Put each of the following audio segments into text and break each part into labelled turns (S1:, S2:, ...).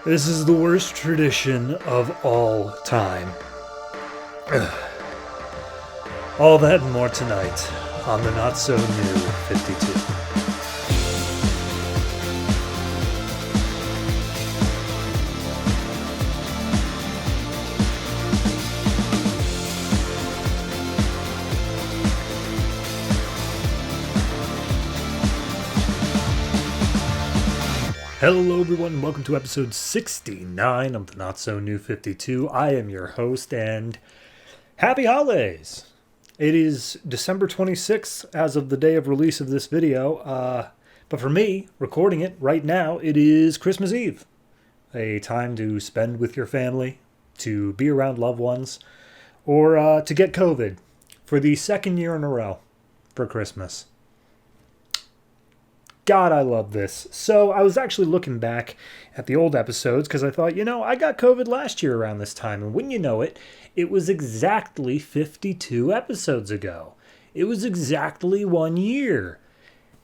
S1: This is the worst tradition of all time. All that and more tonight on the Not So New 52. Hello everyone and welcome to episode 69 of the Not So New 52. I am your host and happy holidays! It is December 26th as of the day of release of this video, but for me, recording it right now, it is Christmas Eve. A time to spend with your family, to be around loved ones, or to get COVID for the second year in a row for Christmas. God, I love this. So I was actually looking back at the old episodes because I thought, I got COVID last year around this time. And wouldn't you know it, it was exactly 52 episodes ago. It was exactly 1 year.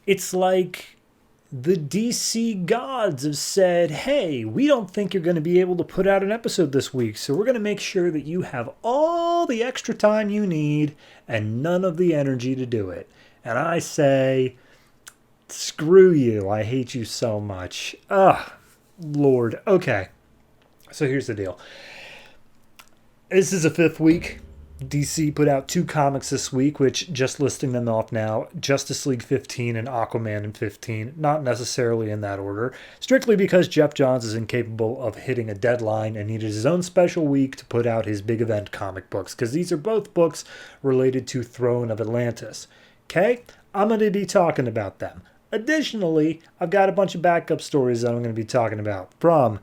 S1: It's like the DC gods have said, hey, we don't think you're going to be able to put out an episode this week. So we're going to make sure that you have all the extra time you need and none of the energy to do it. And I say, screw you. I hate you so much. Ugh, Lord. Okay. So here's the deal. This is the fifth week. DC put out 2 comics this week, which, just listing them off now, Justice League 15 and Aquaman in 15. Not necessarily in that order. Strictly because Geoff Johns is incapable of hitting a deadline and needed his own special week to put out his big event comic books. Because these are both books related to Throne of Atlantis. Okay? I'm going to be talking about them. Additionally, I've got a bunch of backup stories that I'm going to be talking about from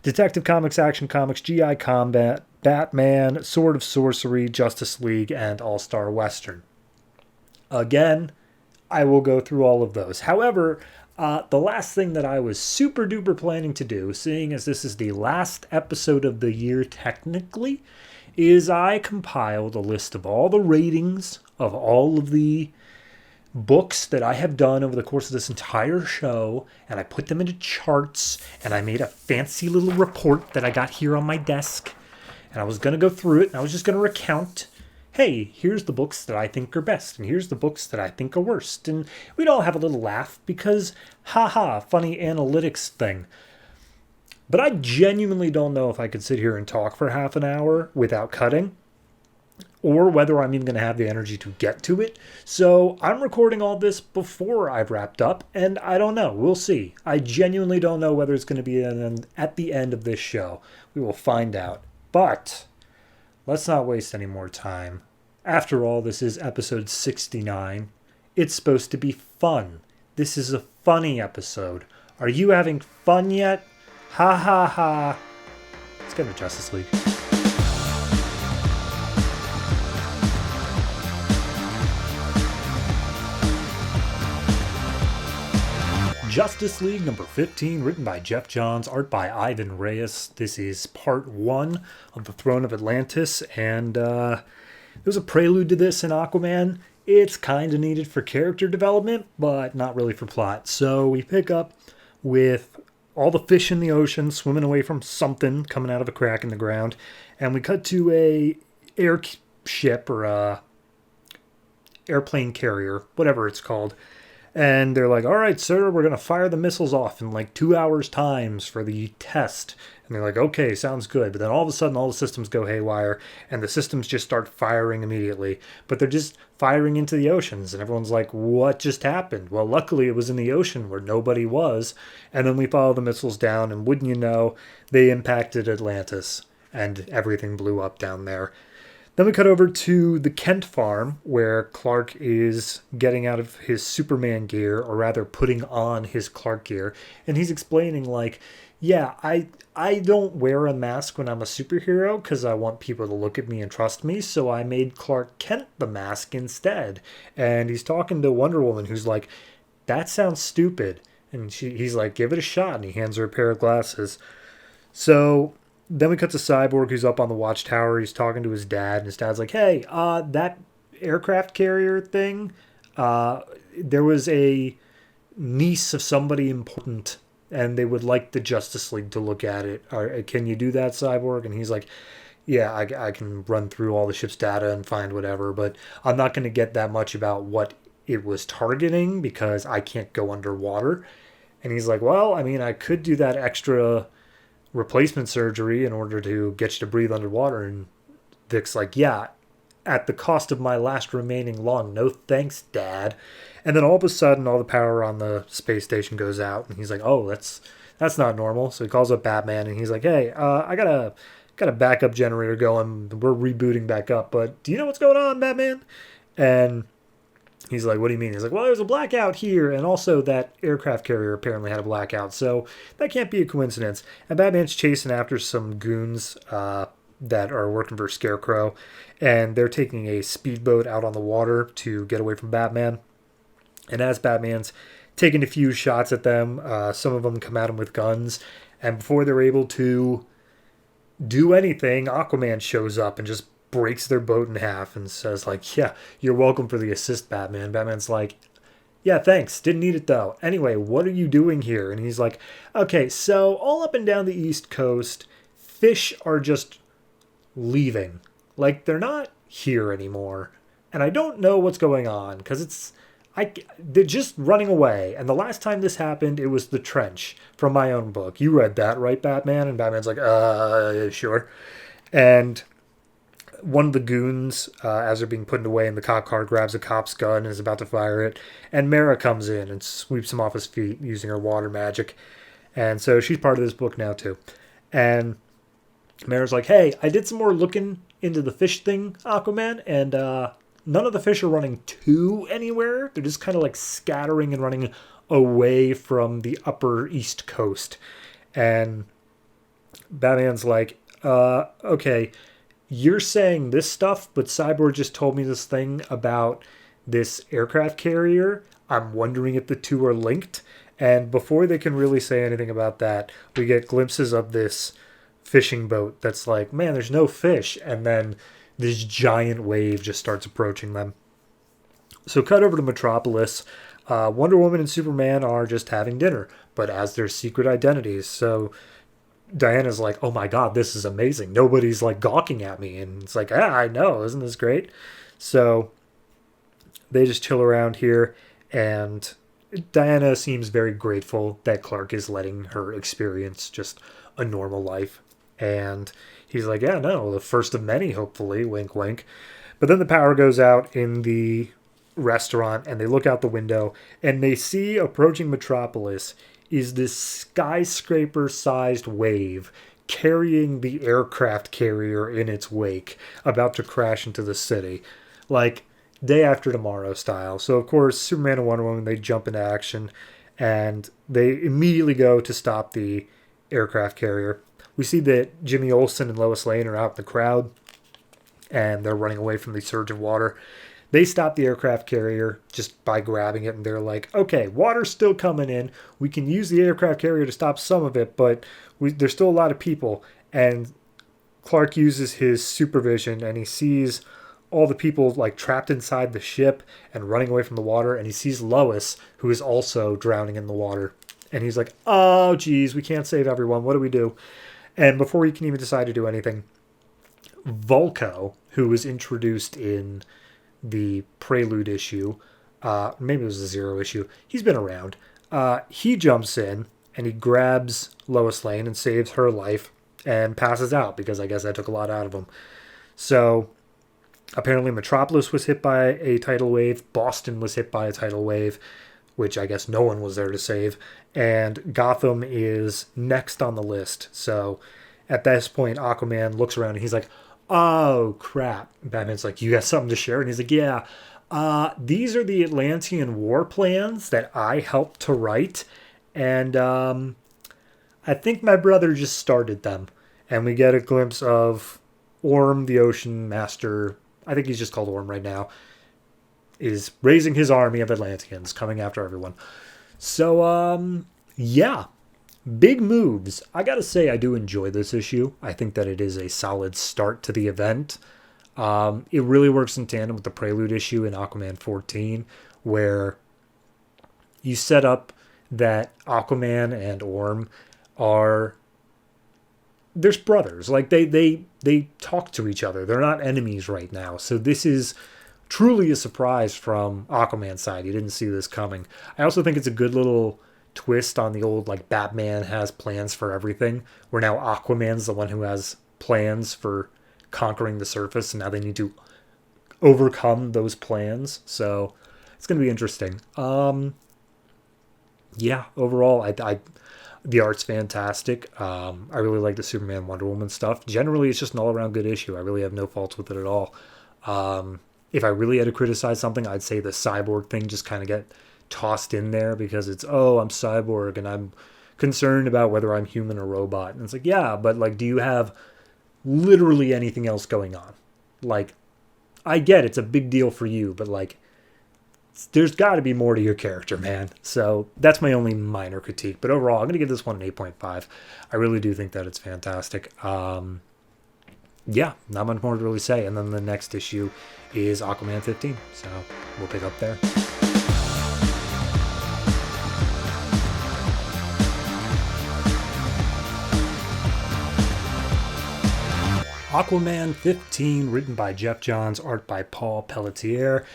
S1: Detective Comics, Action Comics, GI Combat, Batman, Sword of Sorcery, Justice League, and All-Star Western. Again, I will go through all of those. However, the last thing that I was super duper planning to do, seeing as this is the last episode of the year technically, is I compiled a list of all the ratings of all of the books that I have done over the course of this entire show, and I put them into charts, and I made a fancy little report that I got here on my desk, and I was going to go through it, and I was just going to recount, hey, here's the books that I think are best, and here's the books that I think are worst, and we'd all have a little laugh, because, haha, funny analytics thing. But I genuinely don't know if I could sit here and talk for half an hour without cutting, or whether I'm even going to have the energy to get to it. So I'm recording all this before I've wrapped up, and I don't know. We'll see. I genuinely don't know whether it's going to be at the end of this show. We will find out. But let's not waste any more time. After all, this is episode 69. It's supposed to be fun. This is a funny episode. Are you having fun yet? Ha ha ha. Let's get into Justice League. Justice League number 15, written by Geoff Johns, art by Ivan Reis. This is part 1 of the Throne of Atlantis, and there's a prelude to this in Aquaman. It's kind of needed for character development, but not really for plot. So we pick up with all the fish in the ocean swimming away from something coming out of a crack in the ground, and we cut to a airship or a airplane carrier, whatever it's called. And they're like, all right, sir, we're going to fire the missiles off in like 2 hours times for the test. And they're like, okay, sounds good. But then all of a sudden, all the systems go haywire and the systems just start firing immediately. But they're just firing into the oceans. And everyone's like, what just happened? Well, luckily it was in the ocean where nobody was. And then we follow the missiles down. And wouldn't you know, they impacted Atlantis and everything blew up down there. Then we cut over to the Kent farm where Clarke is getting out of his Superman gear, or rather putting on his Clarke gear. And he's explaining like, yeah, I don't wear a mask when I'm a superhero because I want people to look at me and trust me. So I made Clark Kent the mask instead. And he's talking to Wonder Woman who's like, that sounds stupid. And he's like, give it a shot. And he hands her a pair of glasses. So then we cut to Cyborg, who's up on the watchtower. He's talking to his dad, and his dad's like, hey, that aircraft carrier thing, there was a niece of somebody important and they would like the Justice League to look at it. Can you do that, Cyborg? And he's like, yeah, I can run through all the ship's data and find whatever, but I'm not going to get that much about what it was targeting because I can't go underwater. And he's like, well, I mean, I could do that extra replacement surgery in order to get you to breathe underwater. And Vic's like, yeah, at the cost of my last remaining lung. No thanks, Dad. And then all of a sudden, all the power on the space station goes out, and he's like, oh, that's not normal. So he calls up Batman, and he's like, hey, I got a backup generator going. We're rebooting back up, but do you know what's going on, Batman? And he's like, what do you mean? He's like, well, there's a blackout here, and also that aircraft carrier apparently had a blackout, so that can't be a coincidence. And Batman's chasing after some goons that are working for Scarecrow, and they're taking a speedboat out on the water to get away from Batman. And as Batman's taking a few shots at them, some of them come at him with guns, and before they're able to do anything, Aquaman shows up and just breaks their boat in half and says, like, yeah, you're welcome for the assist, Batman. Batman's like, yeah, thanks. Didn't need it, though. Anyway, what are you doing here? And he's like, okay, so all up and down the East Coast, fish are just leaving. Like, they're not here anymore. And I don't know what's going on, because they're just running away. And the last time this happened, it was the trench from my own book. You read that, right, Batman? And Batman's like, sure. And one of the goons, as they're being put away in the cop car, grabs a cop's gun and is about to fire it. And Mara comes in and sweeps him off his feet using her water magic. And so she's part of this book now, too. And Mara's like, hey, I did some more looking into the fish thing, Aquaman, and none of the fish are running to anywhere. They're just kind of like scattering and running away from the upper East Coast. And Batman's like, okay, you're saying this stuff, but Cyborg just told me this thing about this aircraft carrier. I'm wondering if the two are linked. And before they can really say anything about that, we get glimpses of this fishing boat that's like, man, there's no fish. And then this giant wave just starts approaching them. So cut over to Metropolis. Wonder Woman and Superman are just having dinner, but as their secret identities. So Diana's like, oh my God, this is amazing. Nobody's like gawking at me. And it's like, I know. Isn't this great? So they just chill around here. And Diana seems very grateful that Clarke is letting her experience just a normal life. And he's like, yeah, no, the first of many, hopefully, wink, wink. But then the power goes out in the restaurant, and they look out the window, and they see approaching Metropolis is this skyscraper-sized wave carrying the aircraft carrier in its wake, about to crash into the city. Like, day after tomorrow style. So, of course, Superman and Wonder Woman, they jump into action, and they immediately go to stop the aircraft carrier. We see that Jimmy Olsen and Lois Lane are out in the crowd, and they're running away from the surge of water. They stop the aircraft carrier just by grabbing it, and they're like, okay, water's still coming in. We can use the aircraft carrier to stop some of it, but there's still a lot of people. And Clarke uses his supervision, and he sees all the people like trapped inside the ship and running away from the water, and he sees Lois, who is also drowning in the water. And he's like, oh, geez, we can't save everyone. What do we do? And before he can even decide to do anything, Vulko, who was introduced in the Prelude issue, maybe it was the Zero issue, he's been around. He jumps in, and he grabs Lois Lane and saves her life and passes out, because I guess that took a lot out of him. So apparently Metropolis was hit by a tidal wave. Boston was hit by a tidal wave, which I guess no one was there to save. And Gotham is next on the list. So at this point, Aquaman looks around and he's like, oh, crap. Batman's like, you got something to share? And he's like, yeah. These are the Atlantean war plans that I helped to write. And I think my brother just started them. And we get a glimpse of Orm, the Ocean Master. I think he's just called Orm right now. Is raising his army of Atlanteans, coming after everyone. So, yeah. Big moves. I gotta say, I do enjoy this issue. I think that it is a solid start to the event. It really works in tandem with the Prelude issue in Aquaman 14, where you set up that Aquaman and Orm are they're brothers. Like they talk to each other. They're not enemies right now. So this is truly a surprise from Aquaman's side. He didn't see this coming. I also think it's a good little twist on the old like Batman has plans for everything, where now Aquaman's the one who has plans for conquering the surface, and now they need to overcome those plans. So it's going to be interesting. Yeah, overall, I the art's fantastic. I really like the Superman Wonder Woman stuff. Generally, it's just an all around good issue. I really have no faults with it at all. If I really had to criticize something, I'd say the cyborg thing just kind of get tossed in there because it's, oh, I'm cyborg and I'm concerned about whether I'm human or robot. And it's like, yeah, but like, do you have literally anything else going on? Like, I get it's a big deal for you, but like, there's got to be more to your character, man. So that's my only minor critique. But overall, I'm going to give this one an 8.5. I really do think that it's fantastic. Yeah, not much more to really say. And then the next issue is Aquaman 15. So we'll pick up there. Aquaman 15, written by Geoff Johns, art by Paul Pelletier.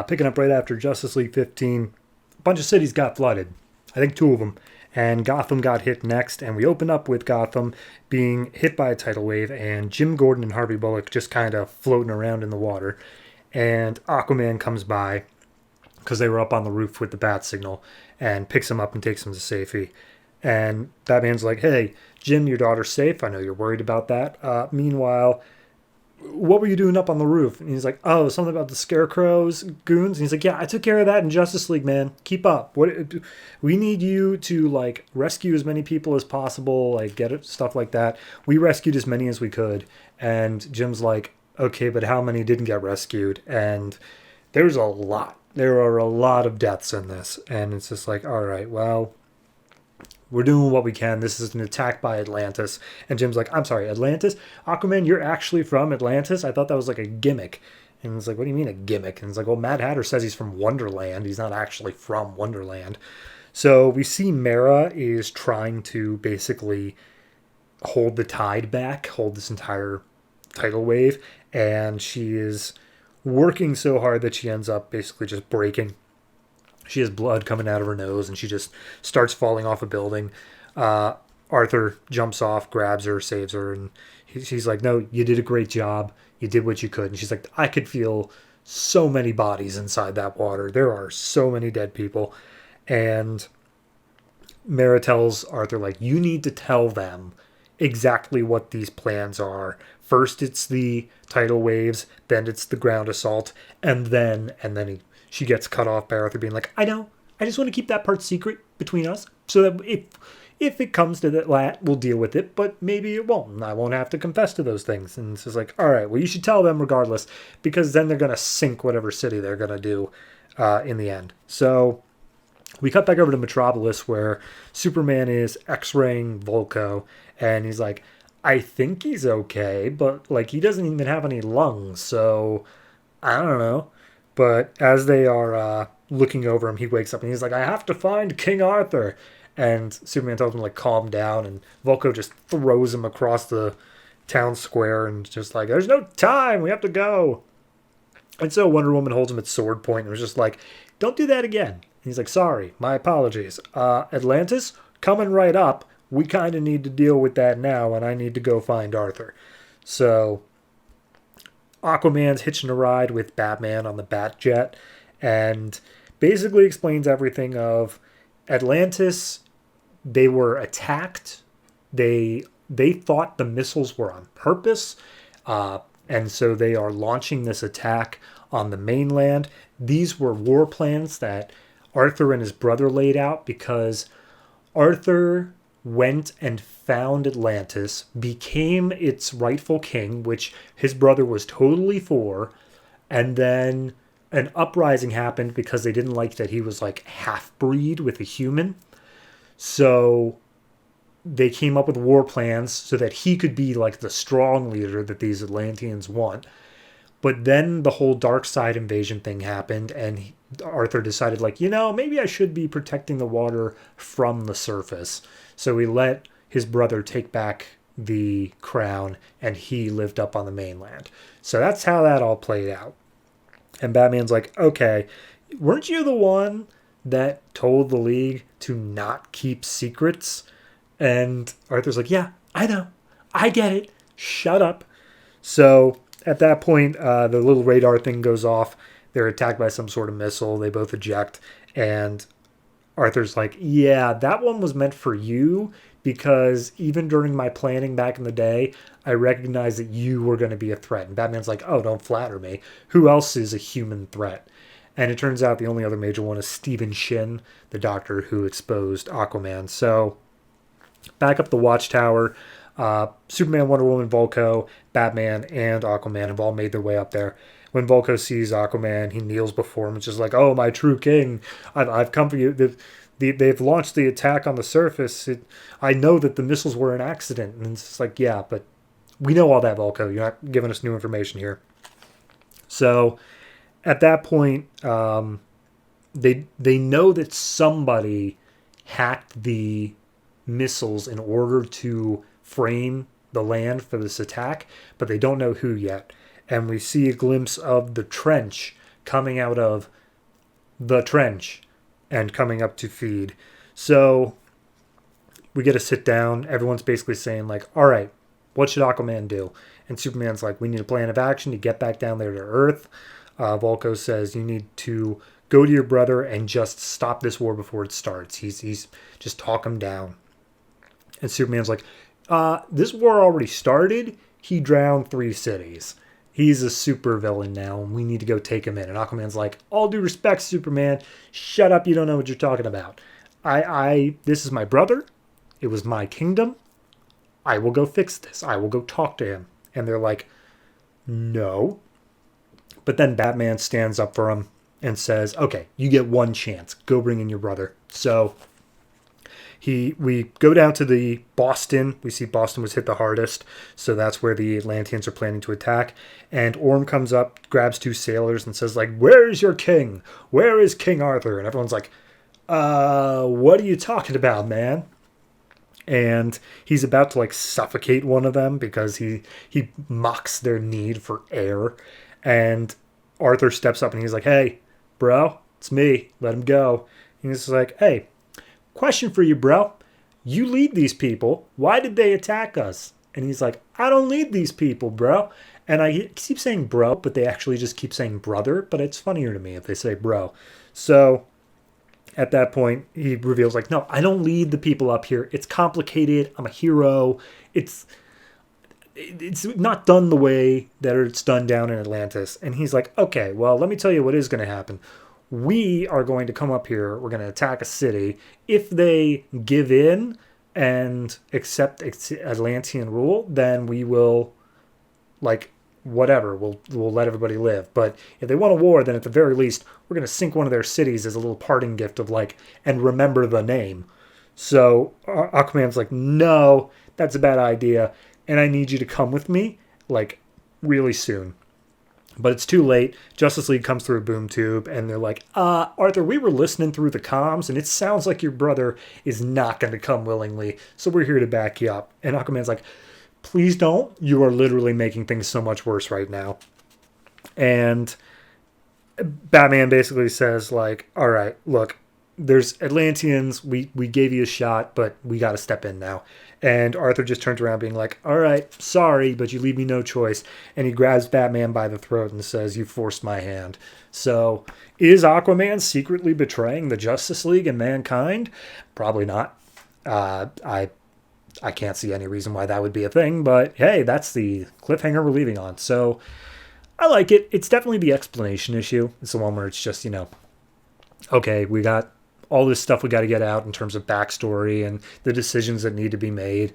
S1: Picking up right after Justice League 15. A bunch of cities got flooded. I think 2 of them. And Gotham got hit next. And we open up with Gotham being hit by a tidal wave. And Jim Gordon and Harvey Bullock just kind of floating around in the water. And Aquaman comes by because they were up on the roof with the bat signal. And picks him up and takes him to safety. And Batman's like, hey, Jim, your daughter's safe. I know you're worried about that. Meanwhile, what were you doing up on the roof? And he's like, oh, something about the Scarecrow's goons. And he's like, yeah, I took care of that in Justice League, man. Keep up. We need you to, like, rescue as many people as possible, like, get it, stuff like that. We rescued as many as we could. And Jim's like, okay, but how many didn't get rescued? And there's a lot. There are a lot of deaths in this. And it's just like, all right, well, we're doing what we can. This is an attack by Atlantis. And Jim's like, I'm sorry, Atlantis? Aquaman, you're actually from Atlantis? I thought that was like a gimmick. And it's like, what do you mean a gimmick? And it's like, well, Mad Hatter says he's from Wonderland. He's not actually from Wonderland. So we see Mera is trying to basically hold the tide back, hold this entire tidal wave. And she is working so hard that she ends up basically just breaking. She has blood coming out of her nose, and she just starts falling off a building. Arthur jumps off, grabs her, saves her, and she's like, no, you did a great job. You did what you could. And she's like, I could feel so many bodies inside that water. There are so many dead people. And Mera tells Arthur, like, you need to tell them exactly what these plans are. First, it's the tidal waves, then it's the ground assault, and then she gets cut off by Arthur being like, I know. I just want to keep that part secret between us so that if it comes to that, we'll deal with it, but maybe it won't. And I won't have to confess to those things. And it's just like, all right, well, you should tell them regardless because then they're going to sink whatever city they're going to do in the end. So we cut back over to Metropolis where Superman is x-raying Volko and he's like, I think he's okay, but like he doesn't even have any lungs. So I don't know. But as they are looking over him, he wakes up and he's like, I have to find King Arthur. And Superman tells him, like, calm down. And Volko just throws him across the town square and just like, there's no time. We have to go. And so Wonder Woman holds him at sword point and was just like, don't do that again. And he's like, sorry, my apologies. Atlantis, coming right up. We kind of need to deal with that now, and I need to go find Arthur. So Aquaman's hitching a ride with Batman on the Batjet and basically explains everything of Atlantis. They were attacked. They thought the missiles were on purpose. And so they are launching this attack on the mainland. These were war plans that Arthur and his brother laid out because Arthur went and found Atlantis, became its rightful king, which his brother was totally for, and then an uprising happened because they didn't like that he was like half-breed with a human. So they came up with war plans so that he could be like the strong leader that these Atlanteans want. But then the whole dark side invasion thing happened, and Arthur decided, like, maybe I should be protecting the water from the surface. So he let his brother take back the crown, and he lived up on the mainland. So that's how that all played out. And Batman's like, okay, weren't you the one that told the League to not keep secrets? And Arthur's like, yeah, I know. I get it. Shut up. So at that point, the little radar thing goes off. They're attacked by some sort of missile. They both eject. And Arthur's like, yeah, that one was meant for you because even during my planning back in the day, I recognized that you were going to be a threat. And Batman's like, oh, don't flatter me. Who else is a human threat? And it turns out the only other major one is Stephen Shin, the doctor who exposed Aquaman. So back up the Watchtower. Superman, Wonder Woman, Volko, Batman, and Aquaman have all made their way up there. When Volko sees Aquaman, he kneels before him. It's just like, oh, my true king, I've come for you. They've launched the attack on the surface. I know that the missiles were an accident. And it's just like, yeah, but we know all that, Volko. You're not giving us new information here. So at that point, they know that somebody hacked the missiles in order to frame the land for this attack, but they don't know who yet. And we see a glimpse of the trench coming out of the trench and coming up to feed. So we get a sit down. Everyone's basically saying, like, all right, what should Aquaman do? And Superman's like, we need a plan of action to get back down there to Earth. Volko says, you need to go to your brother and just stop this war before it starts. He's just talk him down. And Superman's like, this war already started. He drowned 3 cities. He's a super villain now, and we need to go take him in. And Aquaman's like, all due respect, Superman, shut up, you don't know what you're talking about. This is my brother. It was my kingdom. I will go fix this. I will go talk to him. And they're like, no. But then Batman stands up for him and says, okay, you get one chance. Go bring in your brother. So we go down to the Boston. We see Boston was hit the hardest. So that's where the Atlanteans are planning to attack. And Orm comes up, grabs 2 sailors and says, like, where is your king? Where is King Arthur? And everyone's like, what are you talking about, man? And he's about to, like, suffocate one of them because he mocks their need for air. And Arthur steps up and he's like, hey, bro, it's me. Let him go. And he's like, hey, question for you, bro. You lead these people. Why did they attack us? And he's like, I don't lead these people, bro. And I keep saying bro, but they actually just keep saying brother. But it's funnier to me if they say bro. So at that point, he reveals, like, no, I don't lead the people up here. It's complicated. I'm a hero. It's not done the way that it's done down in Atlantis. And he's like, okay, well, let me tell you what is going to happen. We are going to come up here. We're going to attack a city. If they give in and accept Atlantean rule, then we will, like, whatever. We'll let everybody live. But if they want a war, then at the very least, we're going to sink one of their cities as a little parting gift of, like, and remember the name. So Aquaman's like, no, that's a bad idea. And I need you to come with me, like, really soon. But it's too late. Justice League comes through a boom tube, and they're like, Arthur, we were listening through the comms, and it sounds like your brother is not going to come willingly, so we're here to back you up. And Aquaman's like, please don't. You are literally making things so much worse right now. And Batman basically says, like, all right, look, there's Atlanteans. We gave you a shot, but we got to step in now. And Arthur just turns around being like, all right, sorry, but you leave me no choice. And he grabs Batman by the throat and says, you forced my hand. So is Aquaman secretly betraying the Justice League and mankind? Probably not. I can't see any reason why that would be a thing. But hey, that's the cliffhanger we're leaving on. So I like it. It's definitely the explanation issue. It's the one where it's just, okay, we got all this stuff we got to get out in terms of backstory and the decisions that need to be made.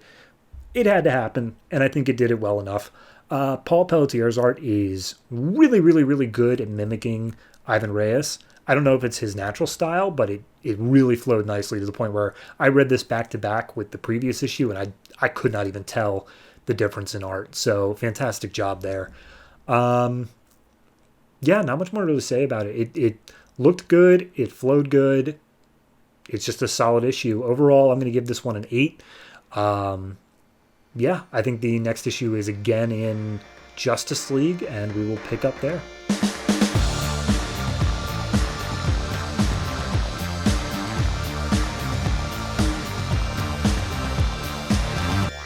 S1: It had to happen, and I think it did it well enough. Paul Pelletier's art is really, really, really good at mimicking Ivan Reis. I don't know if it's his natural style, but it really flowed nicely to the point where I read this back-to-back with the previous issue, and I could not even tell the difference in art. So fantastic job there. yeah, not much more to say about it. It looked good. It flowed good. It's just a solid issue. Overall, I'm going to give this one an 8. Yeah, I think the next issue is again in Justice League, and we will pick up there.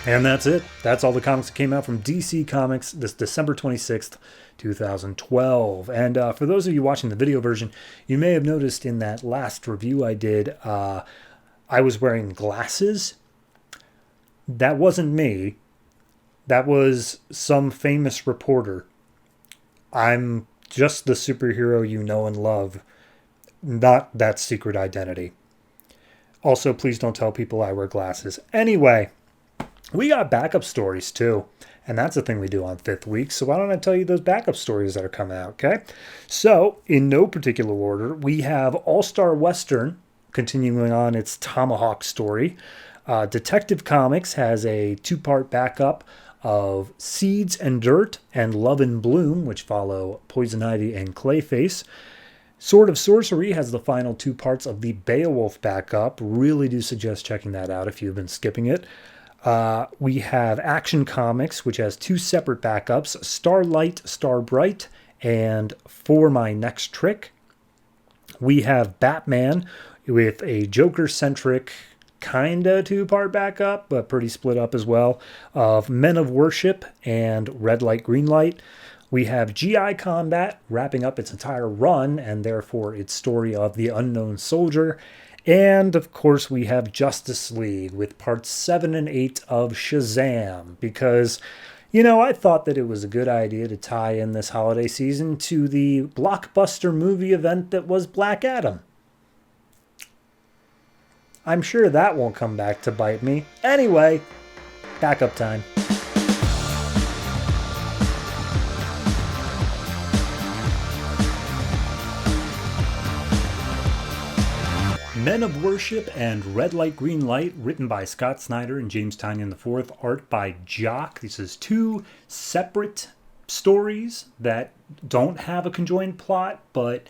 S1: And that's it. That's all the comics that came out from DC Comics this December 26th, 2012. And for those of you watching the video version, you may have noticed in that last review I did, I was wearing glasses. That wasn't me. That was some famous reporter. I'm just the superhero you know and love, not that secret identity. Also, please don't tell people I wear glasses. Anyway, we got backup stories too, and that's the thing we do on Fifth Week, so why don't I tell you those backup stories that are coming out, okay? So, in no particular order, we have All-Star Western continuing on its Tomahawk story. Detective Comics has a 2-part backup of Seeds and Dirt and Love and Bloom, which follow Poison Ivy and Clayface. Sword of Sorcery has the final 2 parts of the Beowulf backup. Really do suggest checking that out if you've been skipping it. We have Action Comics, which has 2 separate backups, Starlight, Starbright, and For My Next Trick. We have Batman with a Joker-centric kinda 2-part backup, but pretty split up as well, of Men of Worship and Red Light, Green Light. We have GI Combat wrapping up its entire run, and therefore its story of the Unknown Soldier. And, of course, we have Justice League with parts 7 and 8 of Shazam, because, I thought that it was a good idea to tie in this holiday season to the blockbuster movie event that was Black Adam. I'm sure that won't come back to bite me. Anyway, backup time. Men of Worship and Red Light, Green Light, written by Scott Snyder and James Tynion IV, art by Jock. This is 2 separate stories that don't have a conjoined plot, but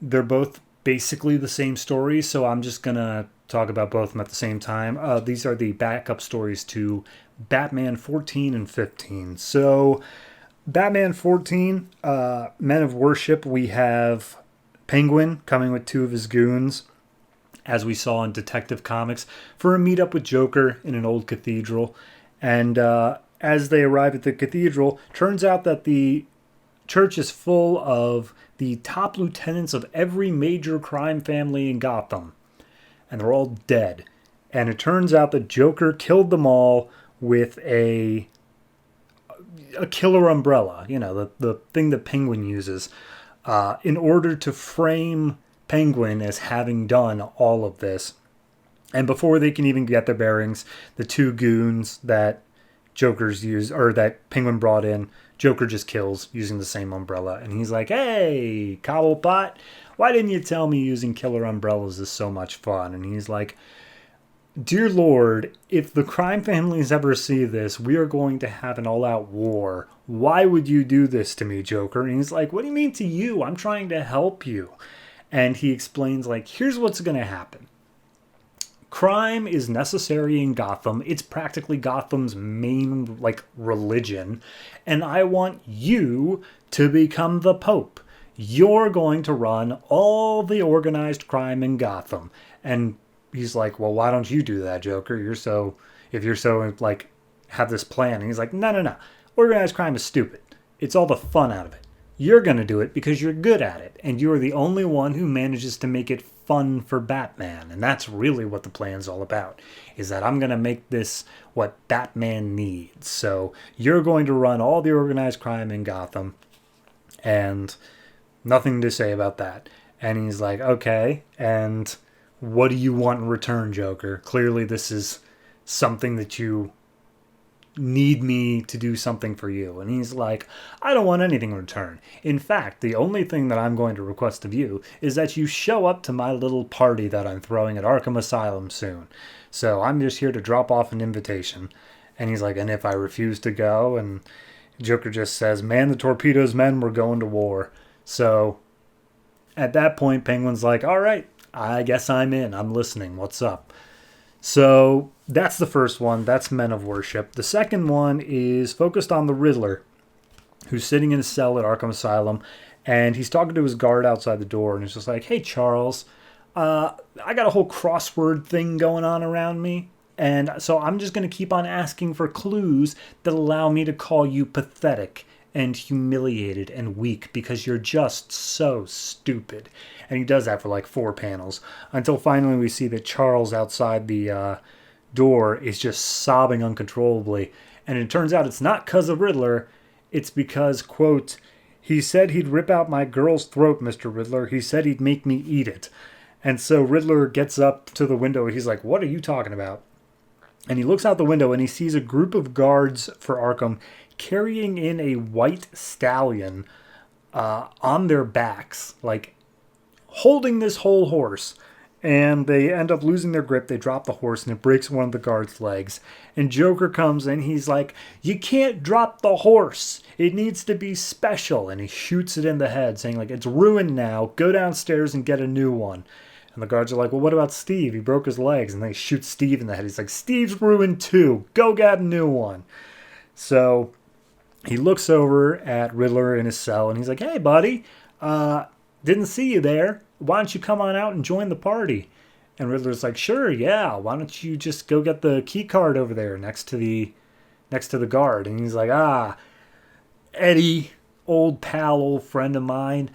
S1: they're both basically the same story, so I'm just going to talk about both of them at the same time. These are the backup stories to Batman 14 and 15. So, Batman 14, Men of Worship, we have Penguin coming with 2 of his goons, as we saw in Detective Comics, for a meetup with Joker in an old cathedral. And as they arrive at the cathedral, turns out that the church is full of the top lieutenants of every major crime family in Gotham. And they're all dead. And it turns out that Joker killed them all with a killer umbrella, the thing that Penguin uses, in order to frame Penguin as having done all of this. And before they can even get their bearings, the 2 goons that Joker's used, or that Penguin brought in, Joker just kills using the same umbrella. And he's like, "Hey, Cobblepot, why didn't you tell me using killer umbrellas is so much fun?" And he's like, "Dear Lord, if the crime families ever see this, we are going to have an all-out war. Why would you do this to me, Joker?" And he's like, "What do you mean to you? I'm trying to help you." And he explains, here's what's going to happen. Crime is necessary in Gotham. It's practically Gotham's main, religion. And I want you to become the Pope. You're going to run all the organized crime in Gotham. And he's like, "Well, why don't you do that, Joker? If you're so, have this plan." And he's like, No. Organized crime is stupid. It's all the fun out of it. You're going to do it because you're good at it, and you're the only one who manages to make it fun for Batman. And that's really what the plan's all about, is that I'm going to make this what Batman needs. So you're going to run all the organized crime in Gotham, and nothing to say about that. And he's like, "Okay, and what do you want in return, Joker? Clearly this is something that you need me to do something for you." And he's like, "I don't want anything in return. In fact, the only thing that I'm going to request of you is that you show up to my little party that I'm throwing at Arkham Asylum soon. So I'm just here to drop off an invitation." And he's like, "And if I refuse to go?" And Joker just says, "Man the torpedoes, men, we're going to war." So at that point, Penguin's like, all right, I guess I'm in. I'm listening. What's up? So that's the first one. That's Men of Worship. The second one is focused on the Riddler, who's sitting in his cell at Arkham Asylum, and he's talking to his guard outside the door, and he's just like, hey, Charles, I got a whole crossword thing going on around me, and so I'm just going to keep on asking for clues that allow me to call you pathetic and humiliated and weak because you're just so stupid. And he does that for like 4 panels until finally we see that Charles outside the door is just sobbing uncontrollably. And it turns out it's not because of Riddler. It's because, quote, he said he'd rip out my girl's throat, Mr. Riddler. He said he'd make me eat it. And so Riddler gets up to the window. He's like, what are you talking about? And he looks out the window and he sees a group of guards for Arkham carrying in a white stallion on their backs, like holding this whole horse. And they end up losing their grip. They drop the horse and it breaks one of the guards' legs. And Joker comes in. He's like, you can't drop the horse. It needs to be special. And he shoots it in the head, saying, like, it's ruined now. Go downstairs and get a new one. And the guards are like, well, what about Steve? He broke his legs. And they shoot Steve in the head. He's like, Steve's ruined too. Go get a new one. So he looks over at Riddler in his cell and he's like, hey, buddy, didn't see you there. Why don't you come on out and join the party? And Riddler's like, sure, yeah. Why don't you just go get the key card over there next to the guard? And he's like, Eddie, old pal, old friend of mine,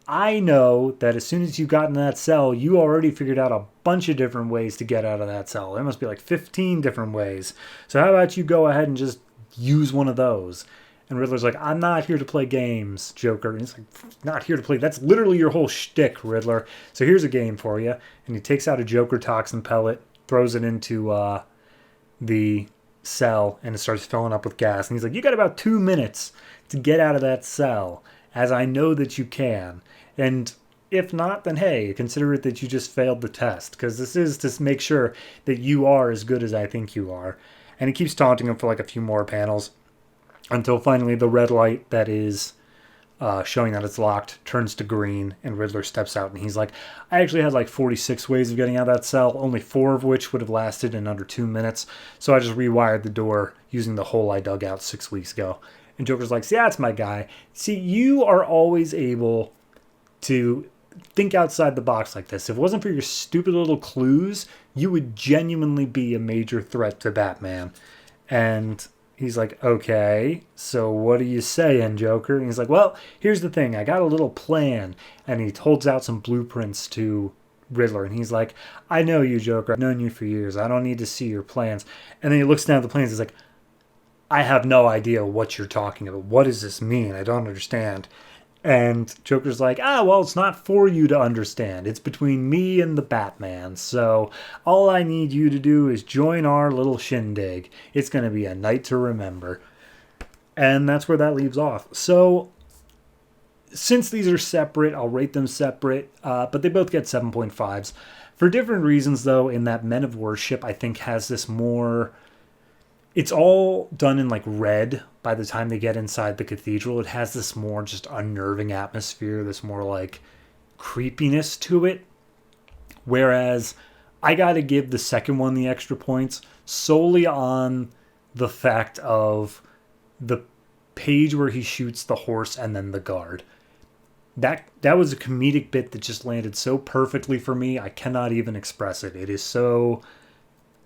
S1: I know that as soon as you got in that cell, you already figured out a bunch of different ways to get out of that cell. There must be like 15 different ways. So how about you go ahead and just use one of those? And Riddler's like, I'm not here to play games, Joker. And he's like, not here to play. That's literally your whole shtick, Riddler. So here's a game for you. And he takes out a Joker toxin pellet, throws it into the cell, and it starts filling up with gas. And he's like, you got about 2 minutes to get out of that cell, as I know that you can. And if not, then hey, consider it that you just failed the test, because this is to make sure that you are as good as I think you are. And he keeps taunting him for like a few more panels, until finally the red light that is showing that it's locked turns to green, and Riddler steps out and he's like, I actually had like 46 ways of getting out of that cell, only 4 of which would have lasted in under 2 minutes, so I just rewired the door using the hole I dug out 6 weeks ago. And Joker's like, see, that's my guy. See, you are always able to think outside the box like this. If it wasn't for your stupid little clues, you would genuinely be a major threat to Batman. And he's like, okay, so what are you saying, Joker? And he's like, well, here's the thing. I got a little plan. And he holds out some blueprints to Riddler. And he's like, I know you, Joker. I've known you for years. I don't need to see your plans. And then he looks down at the plans. He's like, I have no idea what you're talking about. What does this mean? I don't understand. And Joker's like, well, it's not for you to understand. It's between me and the Batman. So all I need you to do is join our little shindig. It's going to be a night to remember. And that's where that leaves off. So since these are separate, I'll rate them separate. But they both get 7.5s. For different reasons, though, in that Men of Worship, I think, has this more... It's all done in like red by the time they get inside the cathedral. It has this more just unnerving atmosphere, this more like creepiness to it. Whereas I got to give the second one the extra points solely on the fact of the page where he shoots the horse and then the guard. That was a comedic bit that just landed so perfectly for me. I cannot even express it. It is so...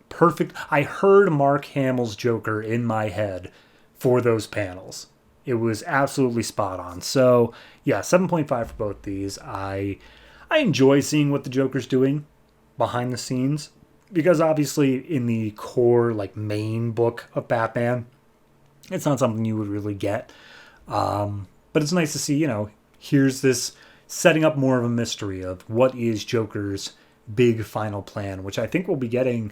S1: perfect. I heard Mark Hamill's Joker in my head for those panels. It was absolutely spot on. So yeah, 7.5 for both these. I enjoy seeing what the Joker's doing behind the scenes, because obviously in the core like main book of Batman, it's not something you would really get. But it's nice to see, here's this setting up more of a mystery of what is Joker's big final plan, which I think we'll be getting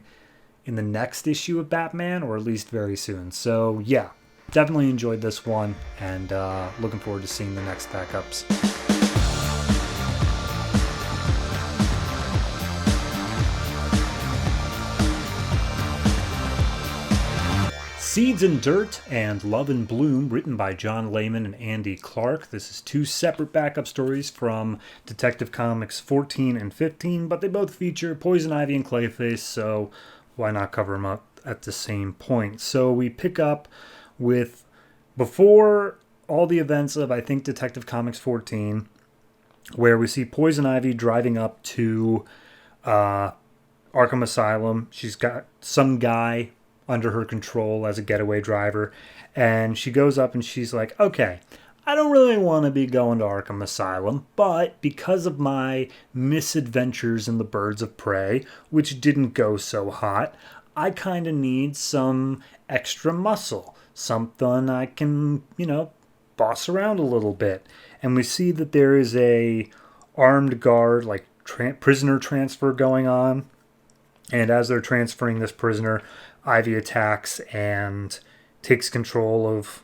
S1: in the next issue of Batman, or at least very soon. So yeah, definitely enjoyed this one, and looking forward to seeing the next backups. Seeds and Dirt and Love and Bloom, written by John Layman and Andy Clarke. This is two separate backup stories from Detective Comics 14 and 15, but they both feature Poison Ivy and Clayface, so why not cover them up at the same point? So we pick up with, before all the events of, I think, Detective Comics 14, where we see Poison Ivy driving up to Arkham Asylum. She's got some guy under her control as a getaway driver, and she goes up and she's like, okay, I don't really want to be going to Arkham Asylum, but because of my misadventures in the Birds of Prey, which didn't go so hot, I kind of need some extra muscle, something I can, boss around a little bit. And we see that there is a armed guard, like prisoner transfer going on, and as they're transferring this prisoner, Ivy attacks and takes control of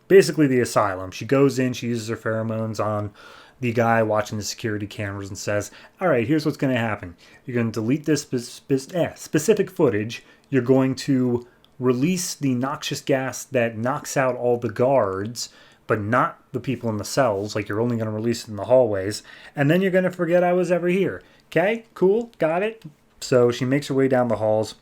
S1: basically the asylum. She goes in, she uses her pheromones on the guy watching the security cameras and says, all right, here's what's going to happen. You're going to delete this specific footage. You're going to release the noxious gas that knocks out all the guards, but not the people in the cells. Like, you're only going to release it in the hallways. And then you're going to forget I was ever here. Okay, cool, got it. So she makes her way down the halls.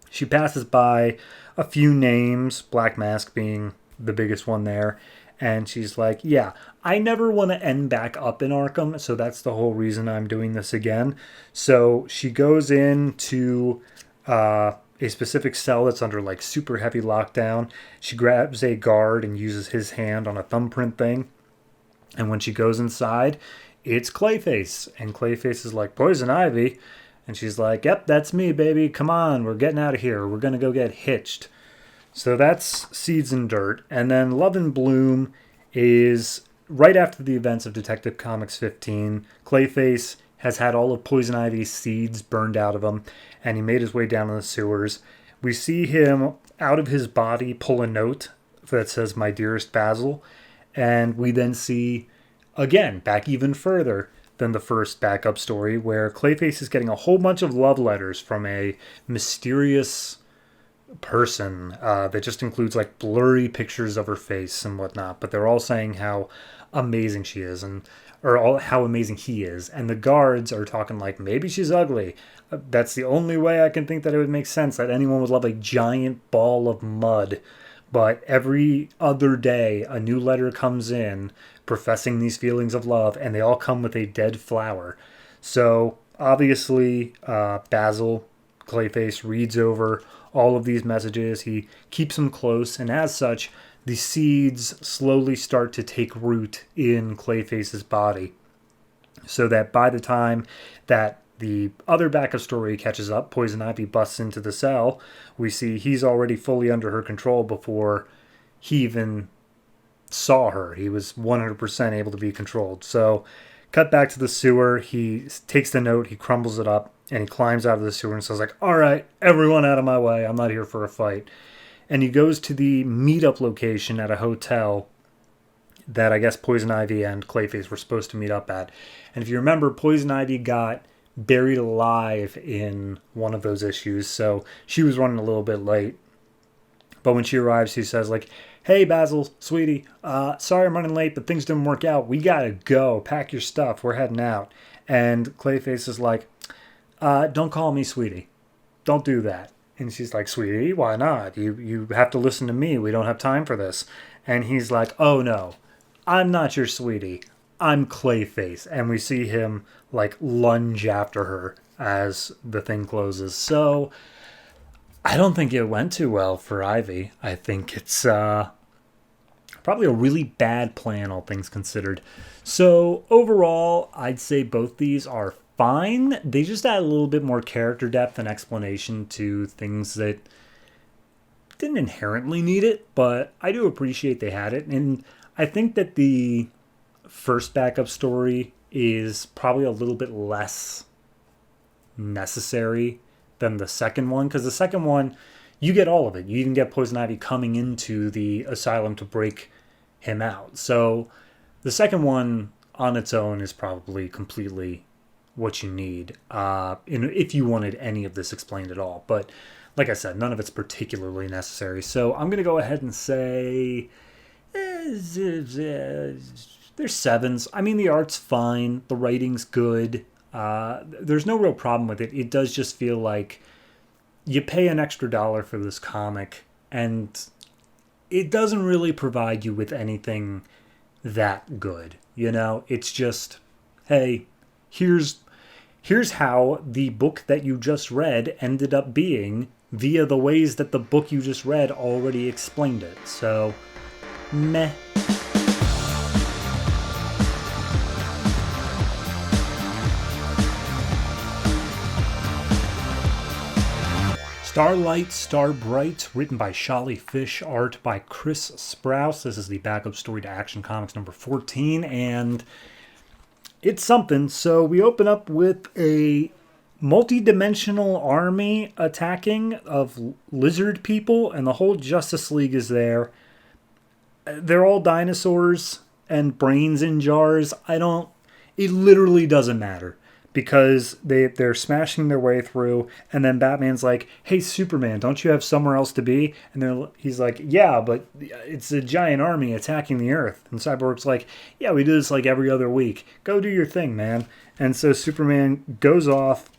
S1: She passes by a few names, Black Mask being the biggest one there, and she's like, yeah, I never want to end back up in Arkham, so that's the whole reason I'm doing this again. So she goes into a specific cell that's under like super heavy lockdown. She grabs a guard and uses his hand on a thumbprint thing, and when she goes inside, it's Clayface, and Clayface is like, Poison Ivy. And she's like, yep, that's me, baby. Come on, we're getting out of here. We're going to go get hitched. So that's Seeds and Dirt. And then Love and Bloom is right after the events of Detective Comics 15. Clayface has had all of Poison Ivy's seeds burned out of him, and he made his way down in the sewers. We see him out of his body pull a note that says, my dearest Basil. And we then see, again, back even further than the first backup story, where Clayface is getting a whole bunch of love letters from a mysterious person that just includes like blurry pictures of her face and whatnot, but they're all saying how amazing she is, or how amazing he is. And the guards are talking like, maybe she's ugly. That's the only way I can think that it would make sense, that anyone would love a giant ball of mud. But every other day, a new letter comes in professing these feelings of love, and they all come with a dead flower. So, obviously, Basil, Clayface, reads over all of these messages. He keeps them close, and as such, the seeds slowly start to take root in Clayface's body. So that by the time that the other backup story catches up, Poison Ivy busts into the cell, we see he's already fully under her control before he even saw her. He was 100% able to be controlled. So, cut back to the sewer. He takes the note, he crumbles it up, and he climbs out of the sewer and says like, all right, everyone out of my way. I'm not here for a fight. And he goes to the meetup location at a hotel that I guess Poison Ivy and Clayface were supposed to meet up at. And if you remember, Poison Ivy got buried alive in one of those issues, so she was running a little bit late. But when she arrives, she says like, hey Basil, sweetie, sorry I'm running late, but things didn't work out. We gotta go. Pack your stuff. We're heading out. And Clayface is like, don't call me sweetie. Don't do that. And she's like, sweetie, why not? You have to listen to me. We don't have time for this. And he's like, oh no, I'm not your sweetie. I'm Clayface. And we see him like lunge after her as the thing closes. So I don't think it went too well for Ivy. I think it's probably a really bad plan, all things considered. So overall, I'd say both these are fine. They just add a little bit more character depth and explanation to things that didn't inherently need it, but I do appreciate they had it. And I think that the first backup story is probably a little bit less necessary than the second one, because the second one, you get all of it. You even get Poison Ivy coming into the asylum to break him out. So the second one on its own is probably completely what you need if you wanted any of this explained at all. But like I said, none of it's particularly necessary. So I'm going to go ahead and say there's sevens. I mean, the art's fine. The writing's good. There's no real problem with it. It does just feel like you pay an extra dollar for this comic, and it doesn't really provide you with anything that good. You know, it's just, hey, here's how the book that you just read ended up being via the ways that the book you just read already explained it. So, meh. Starlight, Starbright, written by Sholly, Fisch, art by Chris Sprouse. This is the backup story to Action Comics number 14, and it's something. So we open up with a multi-dimensional army attacking of lizard people, and the whole Justice League is there. They're all dinosaurs and brains in jars. It literally doesn't matter, because they're smashing their way through, and then Batman's like, hey, Superman, don't you have somewhere else to be? And he's like, yeah, but it's a giant army attacking the Earth. And Cyborg's like, yeah, we do this like every other week. Go do your thing, man. And so Superman goes off,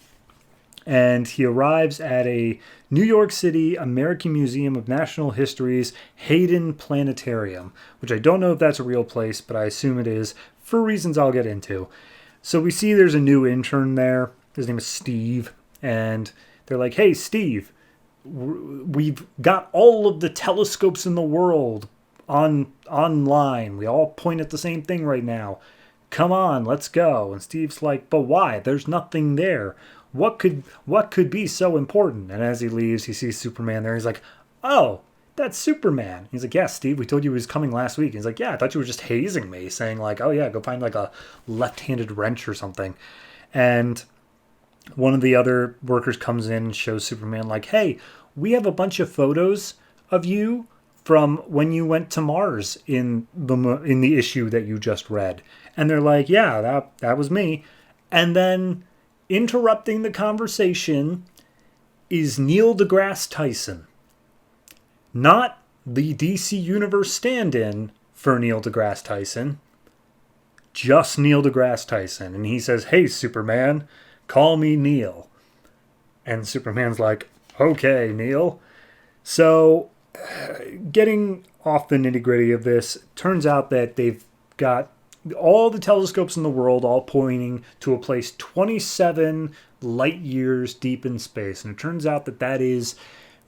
S1: and he arrives at a New York City American Museum of National History's Hayden Planetarium, which I don't know if that's a real place, but I assume it is, for reasons I'll get into. So we see there's a new intern there. His name is Steve. And they're like, hey, Steve, we've got all of the telescopes in the world online. We all point at the same thing right now. Come on, let's go. And Steve's like, but why? There's nothing there. What could be so important? And as he leaves, he sees Superman there. He's like, oh, that's Superman. He's like, yeah, Steve, we told you he was coming last week. He's like, yeah, I thought you were just hazing me, saying like, oh yeah, go find like a left-handed wrench or something. And one of the other workers comes in and shows Superman like, hey, we have a bunch of photos of you from when you went to Mars in the issue that you just read. And they're like, yeah, that was me. And then interrupting the conversation is Neil deGrasse Tyson. Not the DC Universe stand-in for Neil deGrasse Tyson. Just Neil deGrasse Tyson. And he says, hey, Superman, call me Neil. And Superman's like, okay, Neil. So, getting off the nitty-gritty of this, turns out that they've got all the telescopes in the world all pointing to a place 27 light years deep in space. And it turns out that is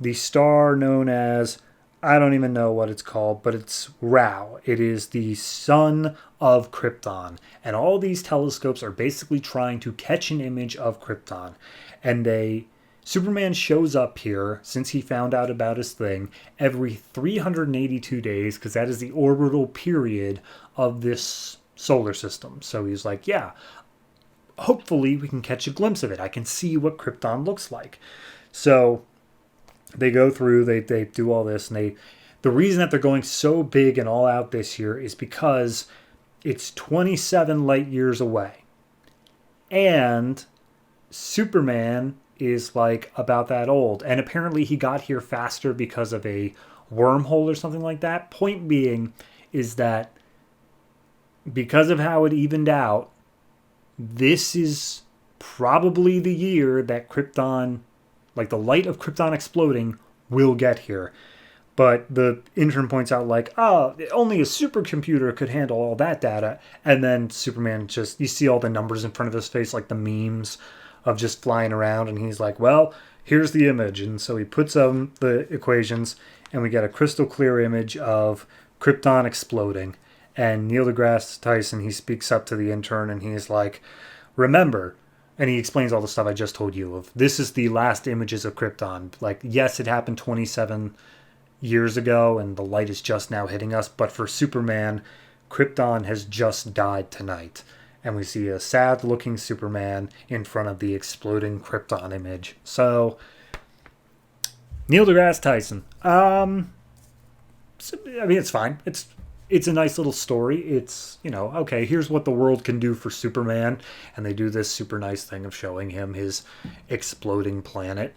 S1: the star known as, I don't even know what it's called, but it's Rao. It is the sun of Krypton. And all these telescopes are basically trying to catch an image of Krypton. And Superman shows up here, since he found out about his thing, every 382 days, because that is the orbital period of this solar system. So he's like, yeah, hopefully we can catch a glimpse of it. I can see what Krypton looks like. So they go through, they do all this, and the reason that they're going so big and all out this year is because it's 27 light years away. And Superman is like about that old. And apparently he got here faster because of a wormhole or something like that. Point being is that because of how it evened out, this is probably the year that Krypton, like the light of Krypton exploding, will get here. But the intern points out like, oh, only a supercomputer could handle all that data. And then Superman you see all the numbers in front of his face, like the memes of just flying around. And he's like, well, here's the image. And so he puts the equations, and we get a crystal clear image of Krypton exploding. And Neil deGrasse Tyson, he speaks up to the intern, and he's like, remember, and he explains all the stuff I just told you of, this is the last images of Krypton. Like, yes, it happened 27 years ago, and the light is just now hitting us, but for Superman, Krypton has just died tonight. And we see a sad-looking Superman in front of the exploding Krypton image. So, Neil deGrasse Tyson. I mean, it's fine. It's a nice little story. It's, okay, here's what the world can do for Superman. And they do this super nice thing of showing him his exploding planet.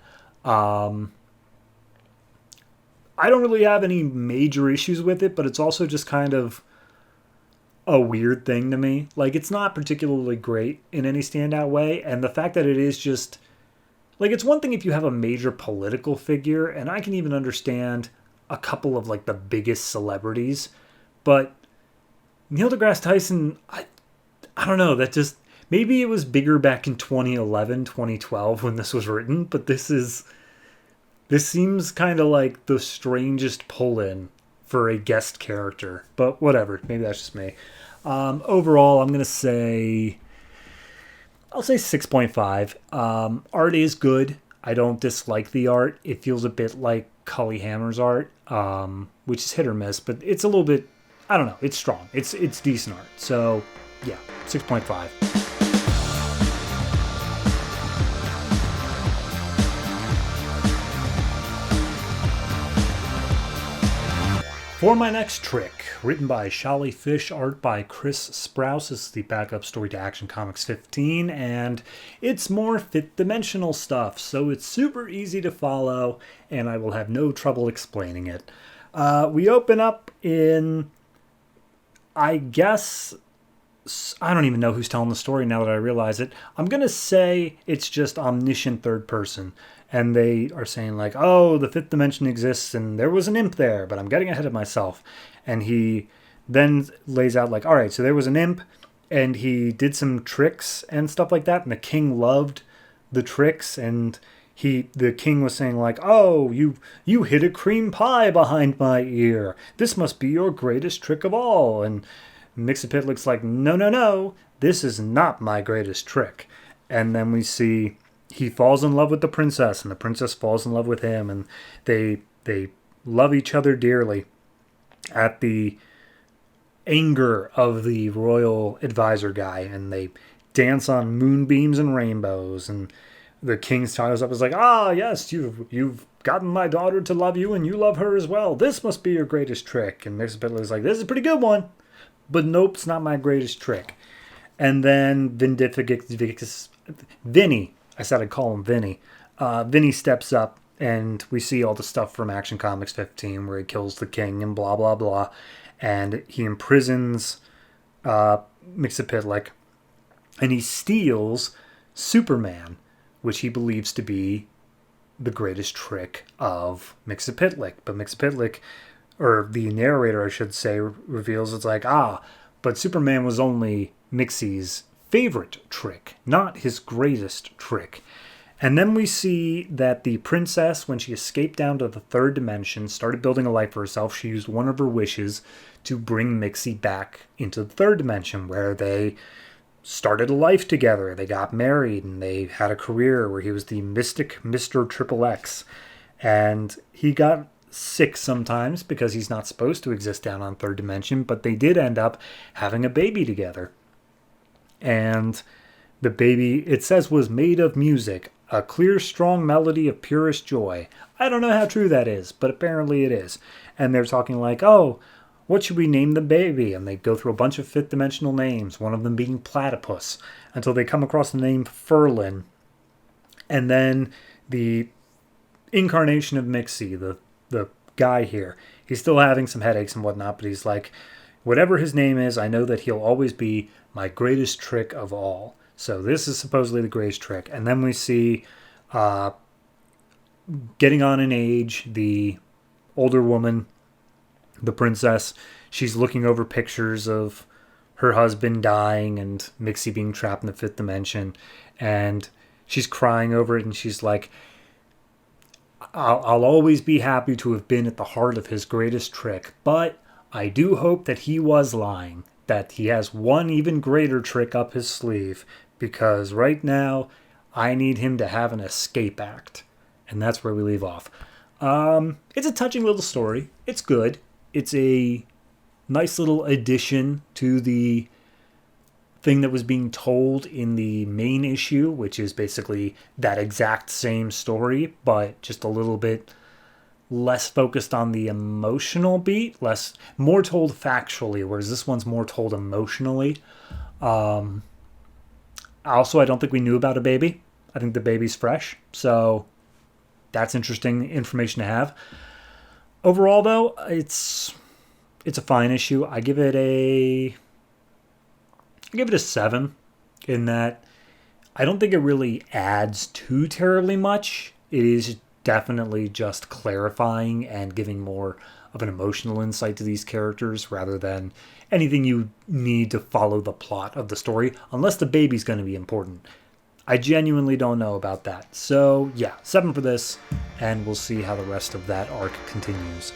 S1: I don't really have any major issues with it, but it's also just kind of a weird thing to me. Like, it's not particularly great in any standout way, and the fact that it is just like, it's one thing if you have a major political figure, and I can even understand a couple of like the biggest celebrities, but Neil deGrasse Tyson, I don't know, that just maybe it was bigger back in 2011, 2012 when this was written, but this seems kind of like the strangest pull-in for a guest character, but whatever, maybe that's just me. Overall, I'll say 6.5. Art is good. I don't dislike the art. It feels a bit like Cully Hammer's art, which is hit or miss, but it's a little bit, I don't know, it's strong. It's decent art. So, yeah, 6.5. For my next trick, written by Sholly, Fisch, art by Chris Sprouse. This is the backup story to Action Comics 15, and it's more fifth-dimensional stuff, so it's super easy to follow, and I will have no trouble explaining it. We open up in, I guess, I don't even know who's telling the story now that I realize it. I'm going to say it's just omniscient third person. And they are saying like, oh, the fifth dimension exists and there was an imp there, but I'm getting ahead of myself. And he then lays out like, all right, so there was an imp and he did some tricks and stuff like that. And the king loved the tricks. And the king was saying like, oh, you hid a cream pie behind my ear. This must be your greatest trick of all. And Mxyzptlk's like, no, this is not my greatest trick. And then we see he falls in love with the princess, and the princess falls in love with him, and they love each other dearly at the anger of the royal advisor guy, and they dance on moonbeams and rainbows, and the king ties up is like, yes, you've gotten my daughter to love you, and you love her as well. This must be your greatest trick. And Mxyzptlk is like, this is a pretty good one, but nope, it's not my greatest trick. And then Vinny, I said I'd call him Vinny. Vinny steps up, and we see all the stuff from Action Comics 15 where he kills the king and blah, blah, blah. And he imprisons Mxyzptlk, and he steals Superman, which he believes to be the greatest trick of Mxyzptlk. But Mxyzptlk, or the narrator, I should say, reveals it's like, but Superman was only Mixie's favorite trick, not his greatest trick. And then we see that the princess, when she escaped down to the third dimension, started building a life for herself. She used one of her wishes to bring Mixie back into the third dimension, where they started a life together. They got married, and they had a career where he was the mystic Mr. Triple X. And he got sick sometimes because he's not supposed to exist down on third dimension, but they did end up having a baby together. And the baby, it says, was made of music, a clear, strong melody of purest joy. I don't know how true that is, but apparently it is. And they're talking like, oh, what should we name the baby? And they go through a bunch of fifth dimensional names, one of them being Platypus, until they come across the name Ferlin. And then the incarnation of Mixie, the guy here, he's still having some headaches and whatnot, but he's like, whatever his name is, I know that he'll always be my greatest trick of all. So this is supposedly the greatest trick. And then we see, getting on in age, the older woman, the princess, she's looking over pictures of her husband dying and Mixie being trapped in the fifth dimension. And she's crying over it, and she's like, I'll always be happy to have been at the heart of his greatest trick, but I do hope that he was lying, that he has one even greater trick up his sleeve, because right now I need him to have an escape act. And that's where we leave off. It's a touching little story. It's good. It's a nice little addition to the thing that was being told in the main issue, which is basically that exact same story, but just a little bit less focused on the emotional beat, more told factually, whereas this one's more told emotionally. Also, I don't think we knew about a baby. I think the baby's fresh, so that's interesting information to have. Overall, though, it's a fine issue. I give it a 7 in that I don't think it really adds too terribly much. It is definitely just clarifying and giving more of an emotional insight to these characters rather than anything you need to follow the plot of the story, unless the baby's going to be important. I genuinely don't know about that. So, yeah, 7 for this, and we'll see how the rest of that arc continues.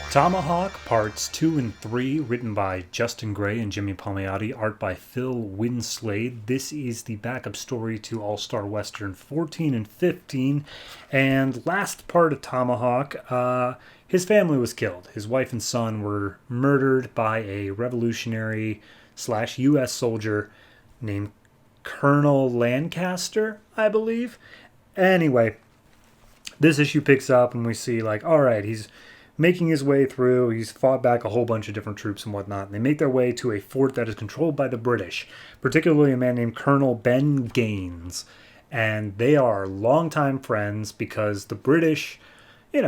S1: Tomahawk Parts 2 and 3, written by Justin Gray and Jimmy Palmiotti, art by Phil Winslade. This is the backup story to All-Star Western 14 and 15. And last part of Tomahawk, his family was killed. His wife and son were murdered by a revolutionary/U.S. soldier named Colonel Lancaster, I believe. Anyway, this issue picks up and we see like, all right, he's making his way through. He's fought back a whole bunch of different troops and whatnot. And they make their way to a fort that is controlled by the British, particularly a man named Colonel Ben Gaines. And they are longtime friends because the British, they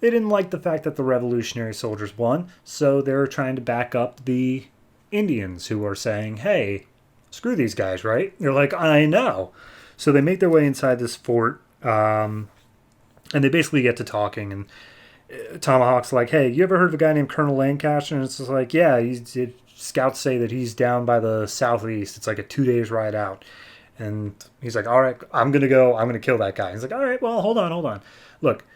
S1: didn't like the fact that the revolutionary soldiers won. So they're trying to back up the Indians who are saying, hey, screw these guys, right? They're like, I know. So they make their way inside this fort. And they basically get to talking, and Tomahawk's like, hey, you ever heard of a guy named Colonel Lancaster? And it's just like, yeah, scouts say that he's down by the southeast. It's like a 2 days ride out. And he's like, all right, I'm going to kill that guy. He's like, all right, well, hold on. Look,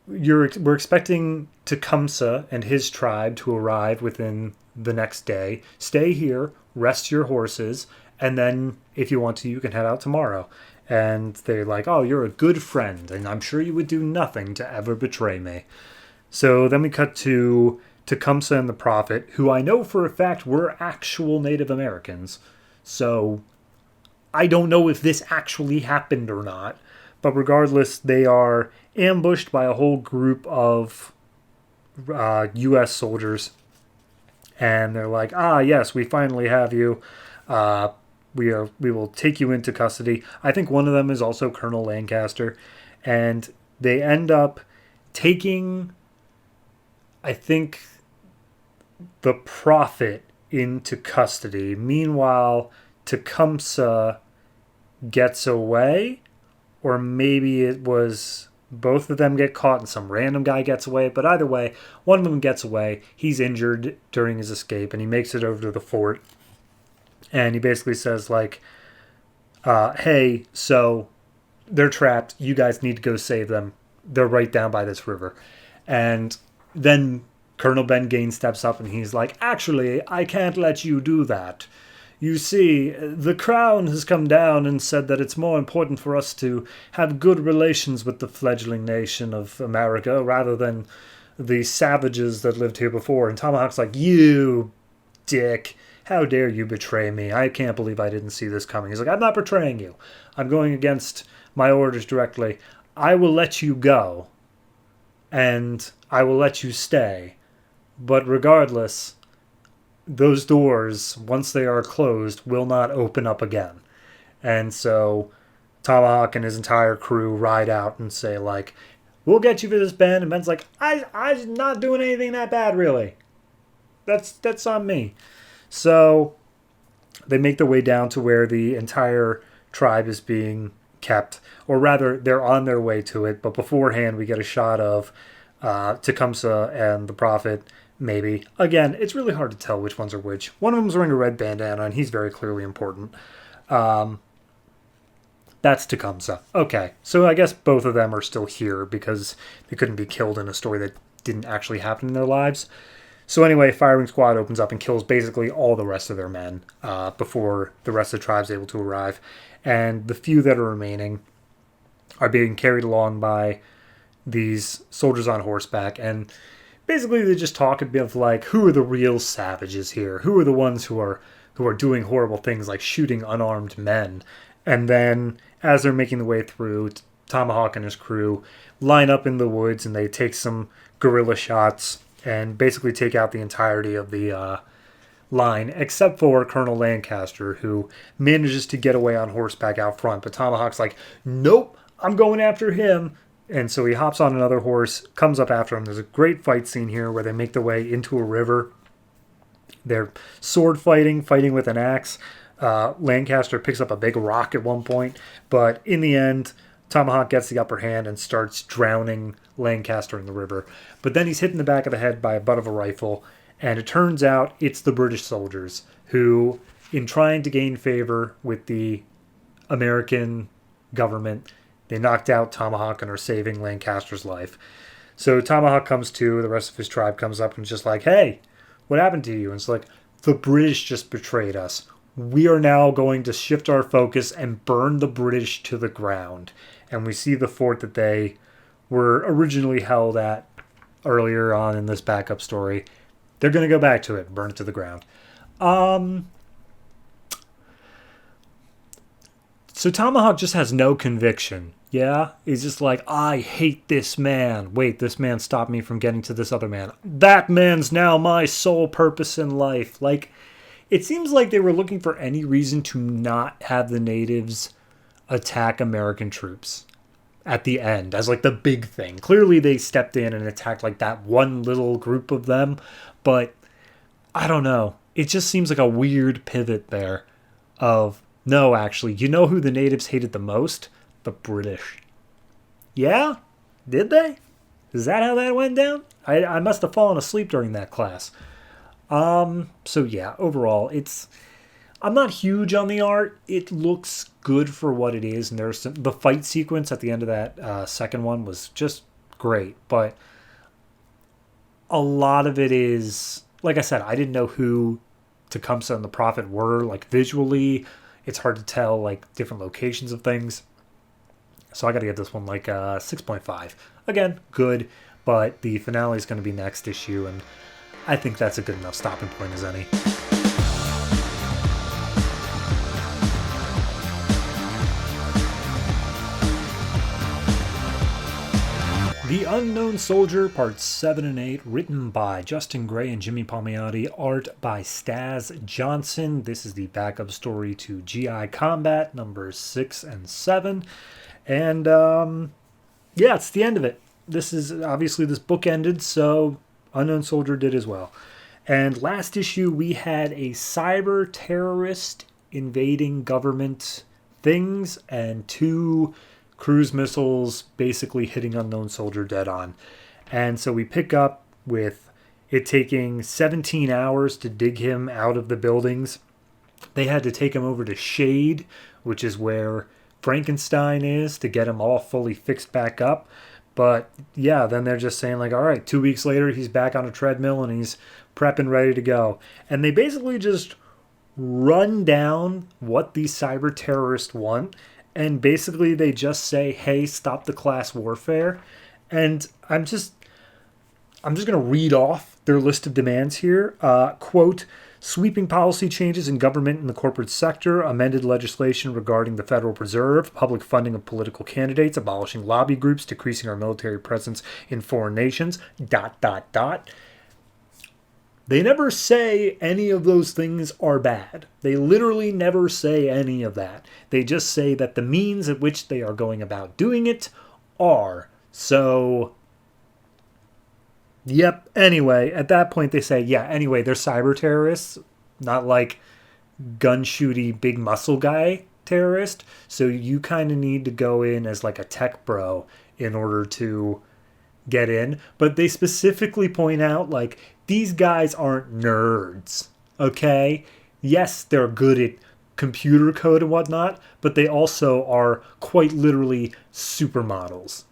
S1: we're expecting Tecumseh and his tribe to arrive within the next day. Stay here, rest your horses, and then if you want to, you can head out tomorrow. And they're like, oh, you're a good friend, and I'm sure you would do nothing to ever betray me. So then we cut to Tecumseh and the Prophet, who I know for a fact were actual Native Americans. So I don't know if this actually happened or not. But regardless, they are ambushed by a whole group of U.S. soldiers. And they're like, yes, we finally have you. We will take you into custody. I think one of them is also Colonel Lancaster. And they end up taking, I think, the Prophet into custody. Meanwhile, Tecumseh gets away. Or maybe it was both of them get caught and some random guy gets away. But either way, one of them gets away. He's injured during his escape, and he makes it over to the fort. And he basically says, like, hey, so they're trapped. You guys need to go save them. They're right down by this river. And then Colonel Ben Gaines steps up and he's like, actually, I can't let you do that. You see, the crown has come down and said that it's more important for us to have good relations with the fledgling nation of America rather than the savages that lived here before. And Tomahawk's like, you dick. How dare you betray me? I can't believe I didn't see this coming. He's like, I'm not betraying you. I'm going against my orders directly. I will let you go. And I will let you stay. But regardless, those doors, once they are closed, will not open up again. And so Tomahawk and his entire crew ride out and say, like, we'll get you for this, Ben. And Ben's like, I'm not doing anything that bad, really. That's on me. So they make their way down to where the entire tribe is being kept, or rather, they're on their way to it. But beforehand, we get a shot of Tecumseh and the Prophet, maybe. Again, it's really hard to tell which ones are which. One of them's wearing a red bandana, and he's very clearly important. That's Tecumseh. Okay, so I guess both of them are still here because they couldn't be killed in a story that didn't actually happen in their lives. So anyway, firing squad opens up and kills basically all the rest of their men before the rest of the tribe's able to arrive. And the few that are remaining are being carried along by these soldiers on horseback. And basically they just talk a bit of like, who are the real savages here? Who are the ones who are doing horrible things like shooting unarmed men? And then as they're making the way through, Tomahawk and his crew line up in the woods and they take some guerrilla shots and basically take out the entirety of the line, except for Colonel Lancaster, who manages to get away on horseback out front. But Tomahawk's like, nope, I'm going after him. And so he hops on another horse, comes up after him. There's a great fight scene here where they make their way into a river. They're sword fighting with an axe. Lancaster picks up a big rock at one point. But in the end, Tomahawk gets the upper hand and starts drowning Lancaster in the river. But then he's hit in the back of the head by a butt of a rifle. And it turns out it's the British soldiers who, in trying to gain favor with the American government, they knocked out Tomahawk and are saving Lancaster's life. So Tomahawk comes to, the rest of his tribe comes up and just like, hey, what happened to you? And it's like, the British just betrayed us. We are now going to shift our focus and burn the British to the ground. And we see the fort that they were originally held at earlier on in this backup story. They're going to go back to it, burn it to the ground. So Tomahawk just has no conviction. Yeah? He's just like, I hate this man. Wait, this man stopped me from getting to this other man. That man's now my sole purpose in life. Like, it seems like they were looking for any reason to not have the natives attack American troops at the end as like the big thing. Clearly they stepped in and attacked like that one little group of them, but I don't know. It just seems like a weird pivot there of, no, actually, you know who the natives hated the most? The British. Yeah? Did they? Is that how that went down? I must have fallen asleep during that class. So yeah, overall, I'm not huge on the art. It looks good for what it is, and the fight sequence at the end of that second one was just great, but a lot of it is, like I said, I didn't know who Tecumseh and the Prophet were, like visually. It's hard to tell, like, different locations of things. So I got to give this one, like, 6.5. Again, good, but the finale is going to be next issue, and I think that's a good enough stopping point as any. The Unknown Soldier, Parts 7 and 8, written by Justin Gray and Jimmy Palmiotti, art by Staz Johnson. This is the backup story to GI Combat, numbers 6 and 7. And, yeah, it's the end of it. This is, obviously, this book ended, so Unknown Soldier did as well. And last issue, we had a cyber terrorist invading government things and 2 cruise missiles basically hitting Unknown Soldier dead on. And so we pick up with it taking 17 hours to dig him out of the buildings. They had to take him over to Shade, which is where Frankenstein is, to get him all fully fixed back up. But yeah, then they're just saying like, all right, 2 weeks later, he's back on a treadmill and he's prepping, ready to go. And they basically just run down what these cyber terrorists want. And basically they just say, hey, stop the class warfare. And I'm just going to read off their list of demands here. Quote, sweeping policy changes in government and the corporate sector, amended legislation regarding the Federal Reserve, public funding of political candidates, abolishing lobby groups, decreasing our military presence in foreign nations, ... They never say any of those things are bad. They literally never say any of that. They just say that the means at which they are going about doing it are. So, yep, anyway, at that point they say, yeah, anyway, they're cyber terrorists, not like gun-shooty big muscle guy terrorist. So you kind of need to go in as like a tech bro in order to get in. But they specifically point out, like, these guys aren't nerds, okay? Yes, they're good at computer code and whatnot, but they also are quite literally supermodels.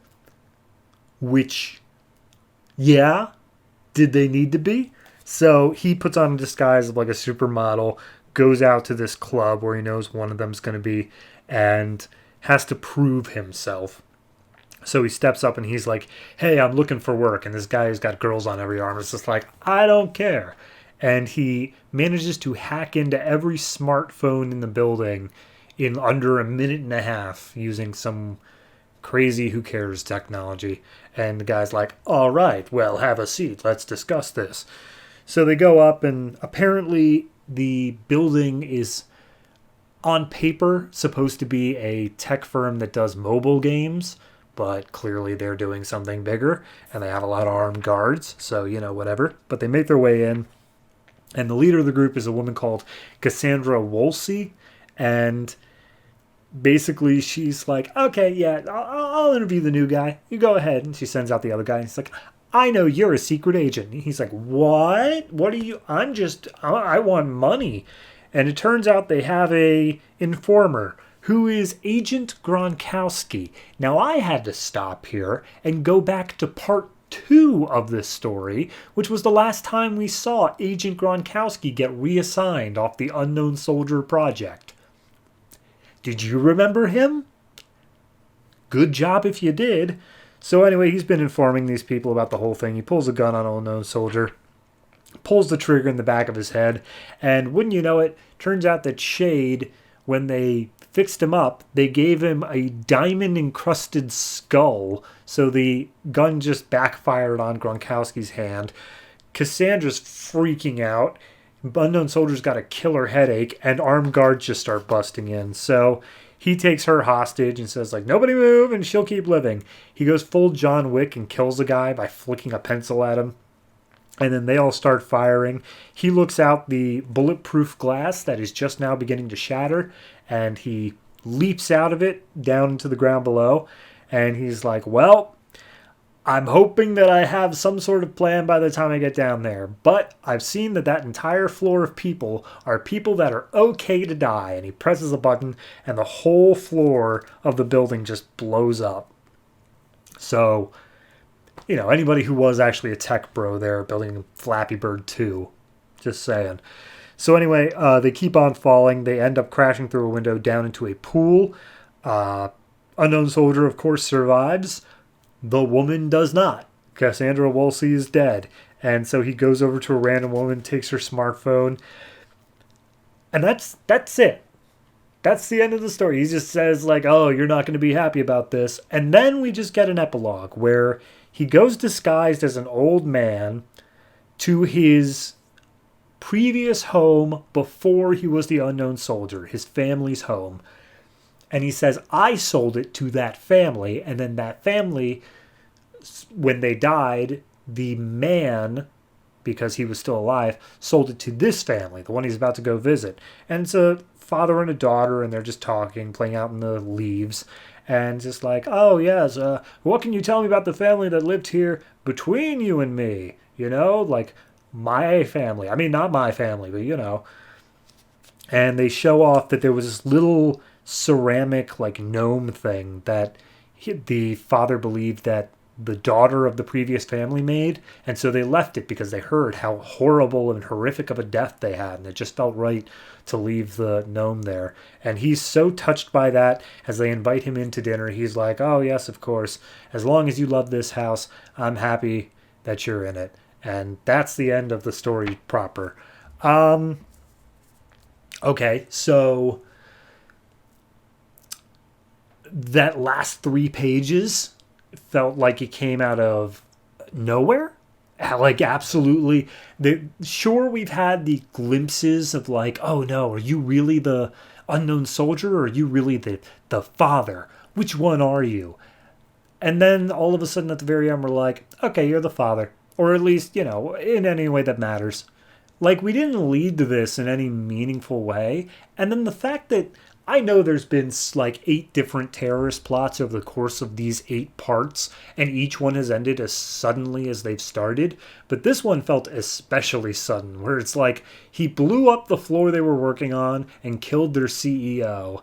S1: Which, yeah, did they need to be? So he puts on a disguise of like a supermodel, goes out to this club where he knows one of them's going to be, and has to prove himself. So he steps up and he's like, hey, I'm looking for work. And this guy who's got girls on every arm is just like, I don't care. And he manages to hack into every smartphone in the building in under a minute and a half using some crazy who cares technology. And the guy's like, all right, well, have a seat. Let's discuss this. So they go up, and apparently the building is on paper supposed to be a tech firm that does mobile games, but clearly they're doing something bigger, and they have a lot of armed guards, so, whatever. But they make their way in, and the leader of the group is a woman called Cassandra Wolsey, and basically she's like, okay, yeah, I'll interview the new guy. You go ahead. And she sends out the other guy, and he's like, I know you're a secret agent. And he's like, what? What are you? I want money. And it turns out they have a informer who is Agent Gronkowski. Now, I had to stop here and go back to part 2 of this story, which was the last time we saw Agent Gronkowski get reassigned off the Unknown Soldier project. Did you remember him? Good job if you did. So anyway, he's been informing these people about the whole thing. He pulls a gun on Unknown Soldier, pulls the trigger in the back of his head, and wouldn't you know it, turns out that Shade, when they fixed him up, they gave him a diamond-encrusted skull, so the gun just backfired on Gronkowski's hand. Cassandra's freaking out. Unknown Soldier's got a killer headache, and armed guards just start busting in. So he takes her hostage and says, like, nobody move, and she'll keep living. He goes full John Wick and kills a guy by flicking a pencil at him. And then they all start firing. He looks out the bulletproof glass that is just now beginning to shatter, and he leaps out of it down into the ground below. And he's like, well, I'm hoping that I have some sort of plan by the time I get down there. But I've seen that entire floor of people are people that are okay to die. And he presses a button, and the whole floor of the building just blows up. So, anybody who was actually a tech bro there building Flappy Bird 2. Just saying. So anyway, they keep on falling. They end up crashing through a window down into a pool. Unknown Soldier, of course, survives. The woman does not. Cassandra Wolsey is dead. And so he goes over to a random woman, takes her smartphone. And that's it. That's the end of the story. He just says, like, oh, you're not going to be happy about this. And then we just get an epilogue where he goes disguised as an old man to his previous home before he was the Unknown Soldier, his family's home. And he says, I sold it to that family. And then that family, when they died, the man, because he was still alive, sold it to this family, the one he's about to go visit. And it's a father and a daughter, and they're just talking, playing out in the leaves. And just like, oh, yes, what can you tell me about the family that lived here between you and me? Like my family. I mean, not my family, but And they show off that there was this little ceramic, like, gnome thing that the father believed that the daughter of the previous family made. And so they left it because they heard how horrible and horrific of a death they had. And it just felt right to leave the gnome there. And he's so touched by that as they invite him into dinner. He's like, oh, yes, of course. As long as you love this house, I'm happy that you're in it. And that's the end of the story proper. Okay, so that last 3 pages felt like it came out of nowhere. Like, absolutely. Sure, we've had the glimpses of like, oh no, are you really the Unknown Soldier, or are you really the father? Which one are you? And then all of a sudden at the very end, we're like, okay, you're the father. Or at least, in any way that matters. Like, we didn't lead to this in any meaningful way. And then the fact that I know there's been like 8 different terrorist plots over the course of these 8 parts, and each one has ended as suddenly as they've started. But this one felt especially sudden, where it's like he blew up the floor they were working on and killed their CEO.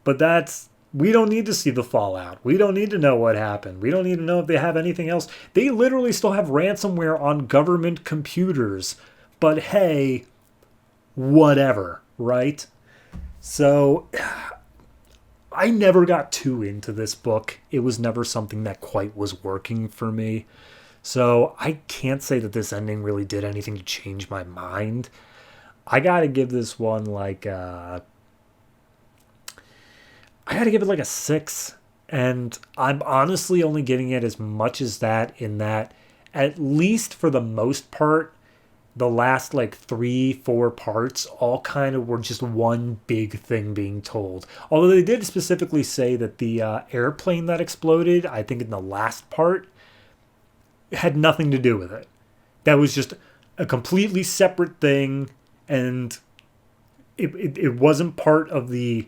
S1: But we don't need to see the fallout. We don't need to know what happened. We don't need to know if they have anything else. They literally still have ransomware on government computers. But hey, whatever, right? So, I never got too into this book. It was never something that quite was working for me. So, I can't say that this ending really did anything to change my mind. I gotta give this one like a 6. And I'm honestly only giving it as much as that, in that, at least for the most part, the last like 3-4 parts all kind of were just one big thing being told. Although they did specifically say that the airplane that exploded, I think in the last part, had nothing to do with it. That was just a completely separate thing, and it wasn't part of the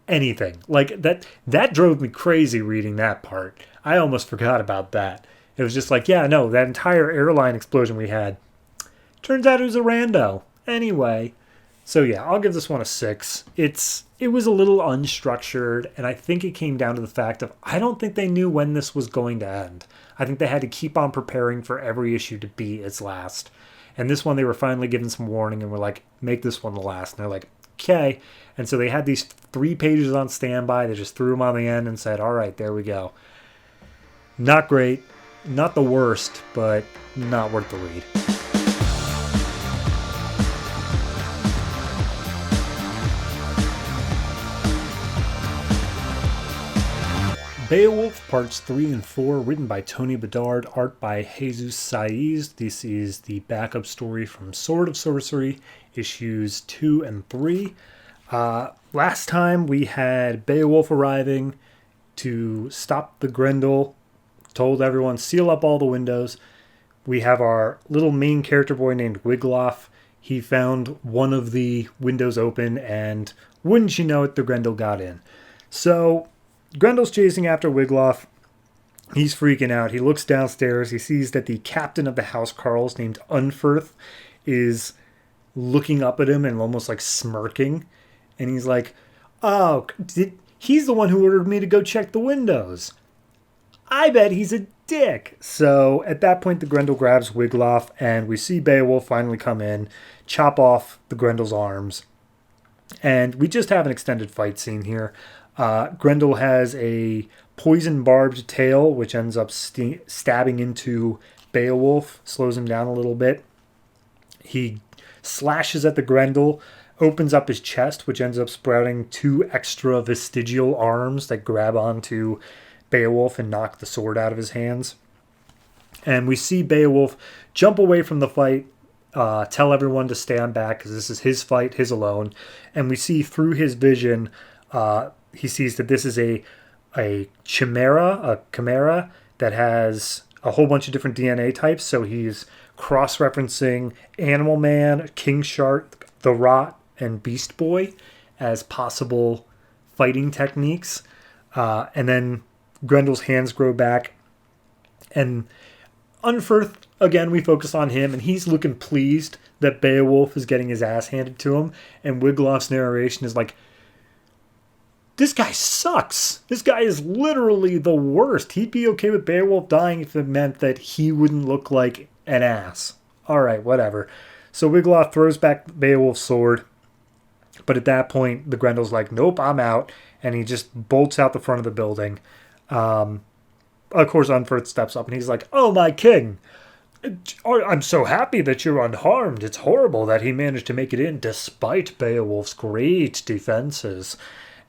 S1: anything. Like that drove me crazy reading that part. I almost forgot about that. It was just like, yeah, no, that entire airline explosion we had, turns out it was a rando. Anyway, so yeah, I'll give this one a 6. It was a little unstructured, and I think it came down to the fact of I don't think they knew when this was going to end. I think they had to keep on preparing for every issue to be its last. And this one, they were finally given some warning and were like, make this one the last. And they're like, okay. And so they had these 3 pages on standby. They just threw them on the end and said, all right, there we go. Not great. Not the worst, but not worth the read. Beowulf Parts 3 and 4, written by Tony Bedard, art by Jesus Saiz. This is the backup story from Sword of Sorcery, issues 2 and 3. Last time we had Beowulf arriving to stop the Grendel, told everyone, seal up all the windows. We have our little main character boy named Wiglaf. He found one of the windows open, and wouldn't you know it, the Grendel got in. So Grendel's chasing after Wiglaf. He's freaking out. He looks downstairs. He sees that the captain of the housecarls, named Unferth, is looking up at him and almost like smirking. And he's like, oh, he's the one who ordered me to go check the windows. I bet he's a dick. So at that point, the Grendel grabs Wiglaf, and we see Beowulf finally come in, chop off the Grendel's arms. And we just have an extended fight scene here. Grendel has a poison barbed tail, which ends up stabbing into Beowulf, slows him down a little bit. He slashes at the Grendel, opens up his chest, which ends up sprouting 2 extra vestigial arms that grab onto Beowulf and knock the sword out of his hands. And we see Beowulf jump away from the fight, tell everyone to stand back because this is his fight, his alone. And we see through his vision, he sees that this is a chimera that has a whole bunch of different DNA types. So he's cross-referencing Animal Man, King Shark, the Rot, and Beast Boy as possible fighting techniques. And then Grendel's hands grow back. And Unferth, again, we focus on him, and he's looking pleased that Beowulf is getting his ass handed to him. And Wiglaf's narration is like, this guy sucks. This guy is literally the worst. He'd be okay with Beowulf dying if it meant that he wouldn't look like an ass. All right, whatever. So Wiglaf throws back Beowulf's sword. But at that point, the Grendel's like, nope, I'm out. And he just bolts out the front of the building. Of course, Unferth steps up and he's like, oh, my king. I'm so happy that you're unharmed. It's horrible that he managed to make it in despite Beowulf's great defenses.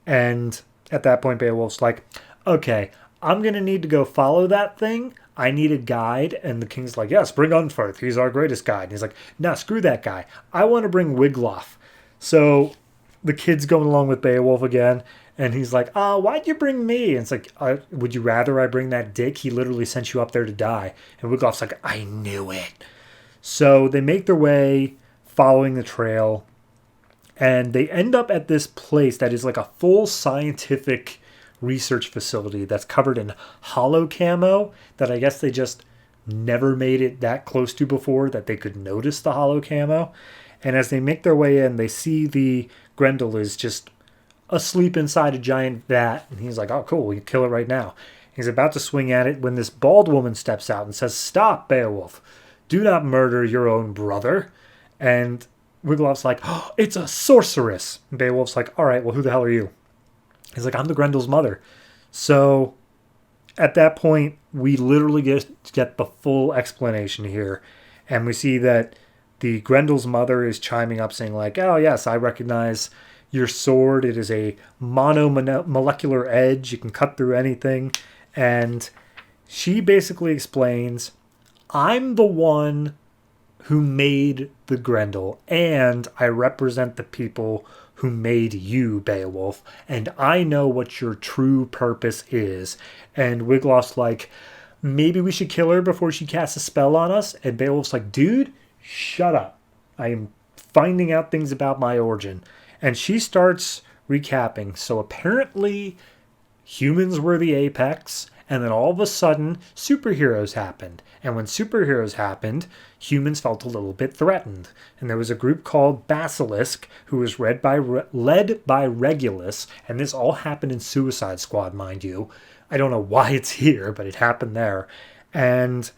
S1: And at that point, Beowulf's like, okay, I'm going to need to go follow that thing. I need a guide. And the king's like, yes, bring Unferth. He's our greatest guide. And he's like, nah, screw that guy. I want to bring Wiglaf. So the kid's going along with Beowulf again. And he's like, why'd you bring me? And it's like, would you rather I bring that dick? He literally sent you up there to die. And Wiglaf's like, I knew it. So they make their way following the trail. And they end up at this place that is like a full scientific research facility that's covered in hollow camo that I guess they just never made it that close to before that they could notice the hollow camo. And as they make their way in, they see the Grendel is just asleep inside a giant vat. And he's like, oh, cool, we can kill it right now. He's about to swing at it when this bald woman steps out and says, stop, Beowulf. Do not murder your own brother. And Wiglaf's like, oh, it's a sorceress. And Beowulf's like, all right, well, who the hell are you? He's like, I'm the Grendel's mother. So at that point, we literally get the full explanation here. And we see that the Grendel's mother is chiming up saying like, oh, yes, I recognize your sword. It is a monomolecular edge. You can cut through anything. And she basically explains, I'm the one who made the Grendel, and I represent the people who made you, Beowulf, and I know what your true purpose is. And Wiglaf's like, maybe we should kill her before she casts a spell on us. And Beowulf's like, dude, shut up. I am finding out things about my origin. And she starts recapping. So apparently humans were the apex, and then all of a sudden superheroes happened. And when superheroes happened, humans felt a little bit threatened. And there was a group called Basilisk, who was led by Regulus, and this all happened in Suicide Squad, mind you. I don't know why it's here, but it happened there. And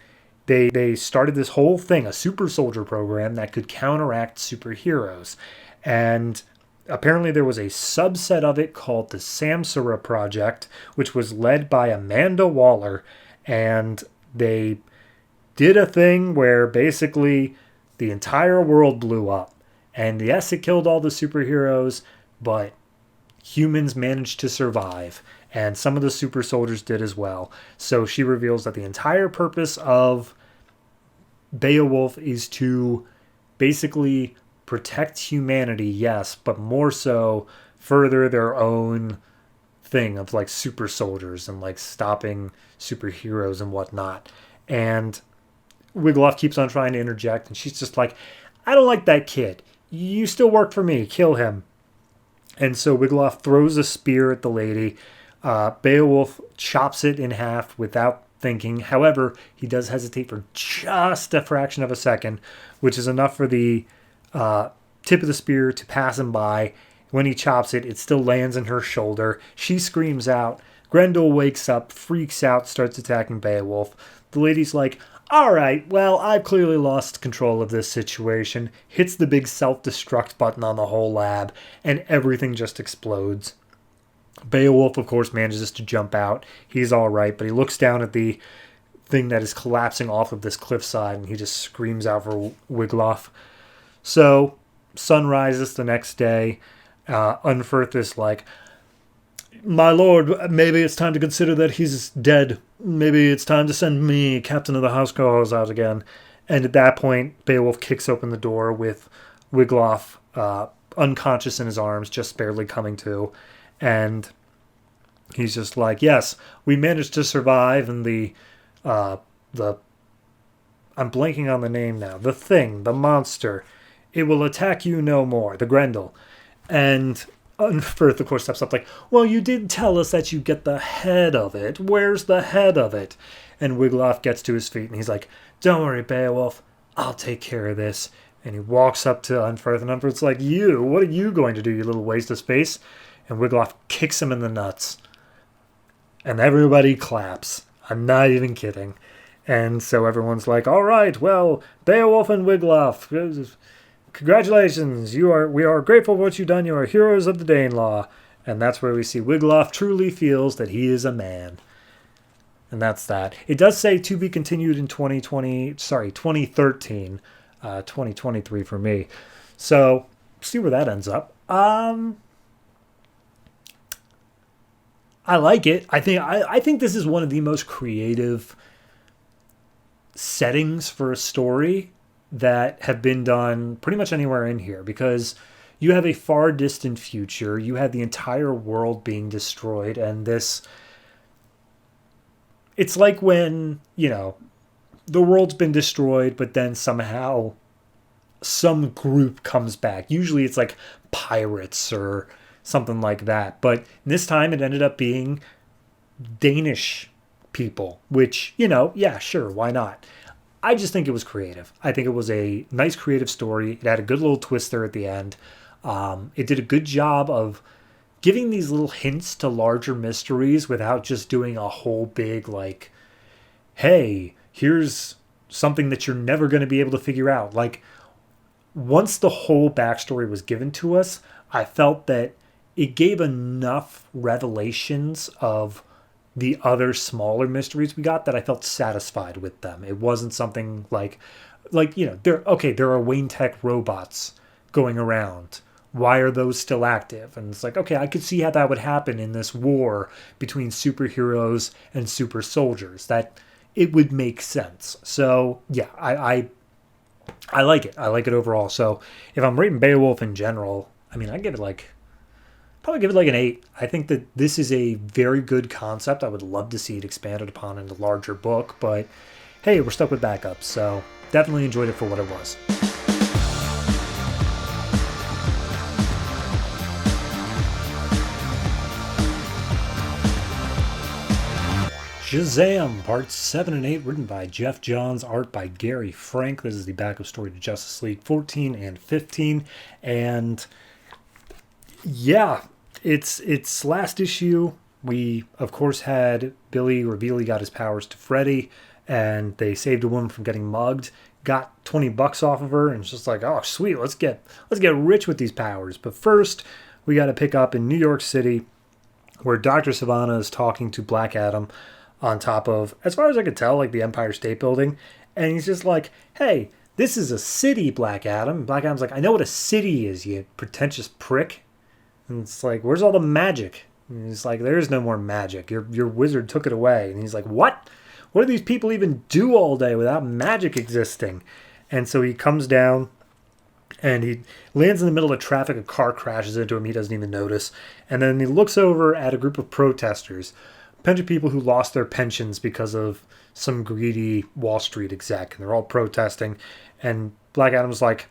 S1: they started this whole thing, a super soldier program that could counteract superheroes. And apparently there was a subset of it called the Samsara Project, which was led by Amanda Waller. And they did a thing where basically the entire world blew up. And yes, it killed all the superheroes, but humans managed to survive. And some of the super soldiers did as well. So she reveals that the entire purpose of Beowulf is to basically protect humanity, yes, but more so further their own thing of like super soldiers and like stopping superheroes and whatnot. And Wiglaf keeps on trying to interject, and she's just like, I don't like that kid. You still work for me. Kill him. And so Wiglaf throws a spear at the lady. Beowulf chops it in half without thinking. However, he does hesitate for just a fraction of a second, which is enough for the tip of the spear to pass him by. When he chops it, it still lands in her shoulder. She screams out. Grendel wakes up, freaks out, starts attacking Beowulf. The lady's like, all right, well, I've clearly lost control of this situation. Hits the big self-destruct button on the whole lab, and everything just explodes. Beowulf, of course, manages to jump out. He's all right, but he looks down at the thing that is collapsing off of this cliffside, and he just screams out for Wiglaf. So, sun rises the next day. Unferth is like, my lord, maybe it's time to consider that he's dead. Maybe it's time to send me, captain of the housecarls, out again. And at that point, Beowulf kicks open the door with Wiglaf unconscious in his arms, just barely coming to. And he's just like, yes, we managed to survive, and the I'm blanking on the name now. The thing, the monster, it will attack you no more, the Grendel. And Unferth, of course, steps up like, well, you did tell us that you get the head of it. Where's the head of it? And Wiglaf gets to his feet, and he's like, don't worry, Beowulf. I'll take care of this. And he walks up to Unferth, and Unferth's like, what are you going to do, you little waste of space? And Wiglaf kicks him in the nuts. And everybody claps. I'm not even kidding. And so everyone's like, all right, well, Beowulf and Wiglaf, congratulations. We are grateful for what you've done. You are heroes of the Danelaw. And that's where we see Wiglaf truly feels that he is a man. And that's that. It does say to be continued in 2013. 2023 for me. So, see where that ends up. I like it. I think this is one of the most creative settings for a story that have been done pretty much anywhere in here, because you have a far distant future, you have the entire world being destroyed, and it's like when, the world's been destroyed, but then somehow some group comes back. Usually it's like pirates or something like that. But this time it ended up being Danish people, which, yeah, sure, why not? I just think it was creative. I think it was a nice creative story. It had a good little twist there at the end. It did a good job of giving these little hints to larger mysteries without just doing a whole big, like, hey, here's something that you're never going to be able to figure out. Like, once the whole backstory was given to us, I felt that it gave enough revelations of the other smaller mysteries we got that I felt satisfied with them. It wasn't something like there are Wayne Tech robots going around. Why are those still active? And it's like, okay, I could see how that would happen in this war between superheroes and super soldiers. That it would make sense. So yeah, I I like it. I like it overall. So if I'm rating Beowulf in general, I mean, I give it like probably give it like an 8. I think that this is a very good concept. I would love to see it expanded upon in a larger book, but hey, we're stuck with backups, so definitely enjoyed it for what it was. Shazam, parts 7 and 8, written by Geoff Johns, art by Gary Frank. This is the backup story to Justice League 14 and 15. And yeah, it's last issue. We, of course, had Billy reveal he got his powers to Freddy, and they saved a woman from getting mugged. Got $20 off of her, and it's just like, oh, sweet, let's get rich with these powers. But first, we got to pick up in New York City, where Dr. Sivana is talking to Black Adam on top of, as far as I could tell, like the Empire State Building. And he's just like, hey, this is a city, Black Adam. Black Adam's like, I know what a city is, you pretentious prick. And it's like, where's all the magic? And he's like, there's no more magic. Your wizard took it away. And he's like, what? What do these people even do all day without magic existing? And so he comes down and he lands in the middle of traffic. A car crashes into him. He doesn't even notice. And then he looks over at a group of protesters, a bunch of people who lost their pensions because of some greedy Wall Street exec. And they're all protesting. And Black Adam's like,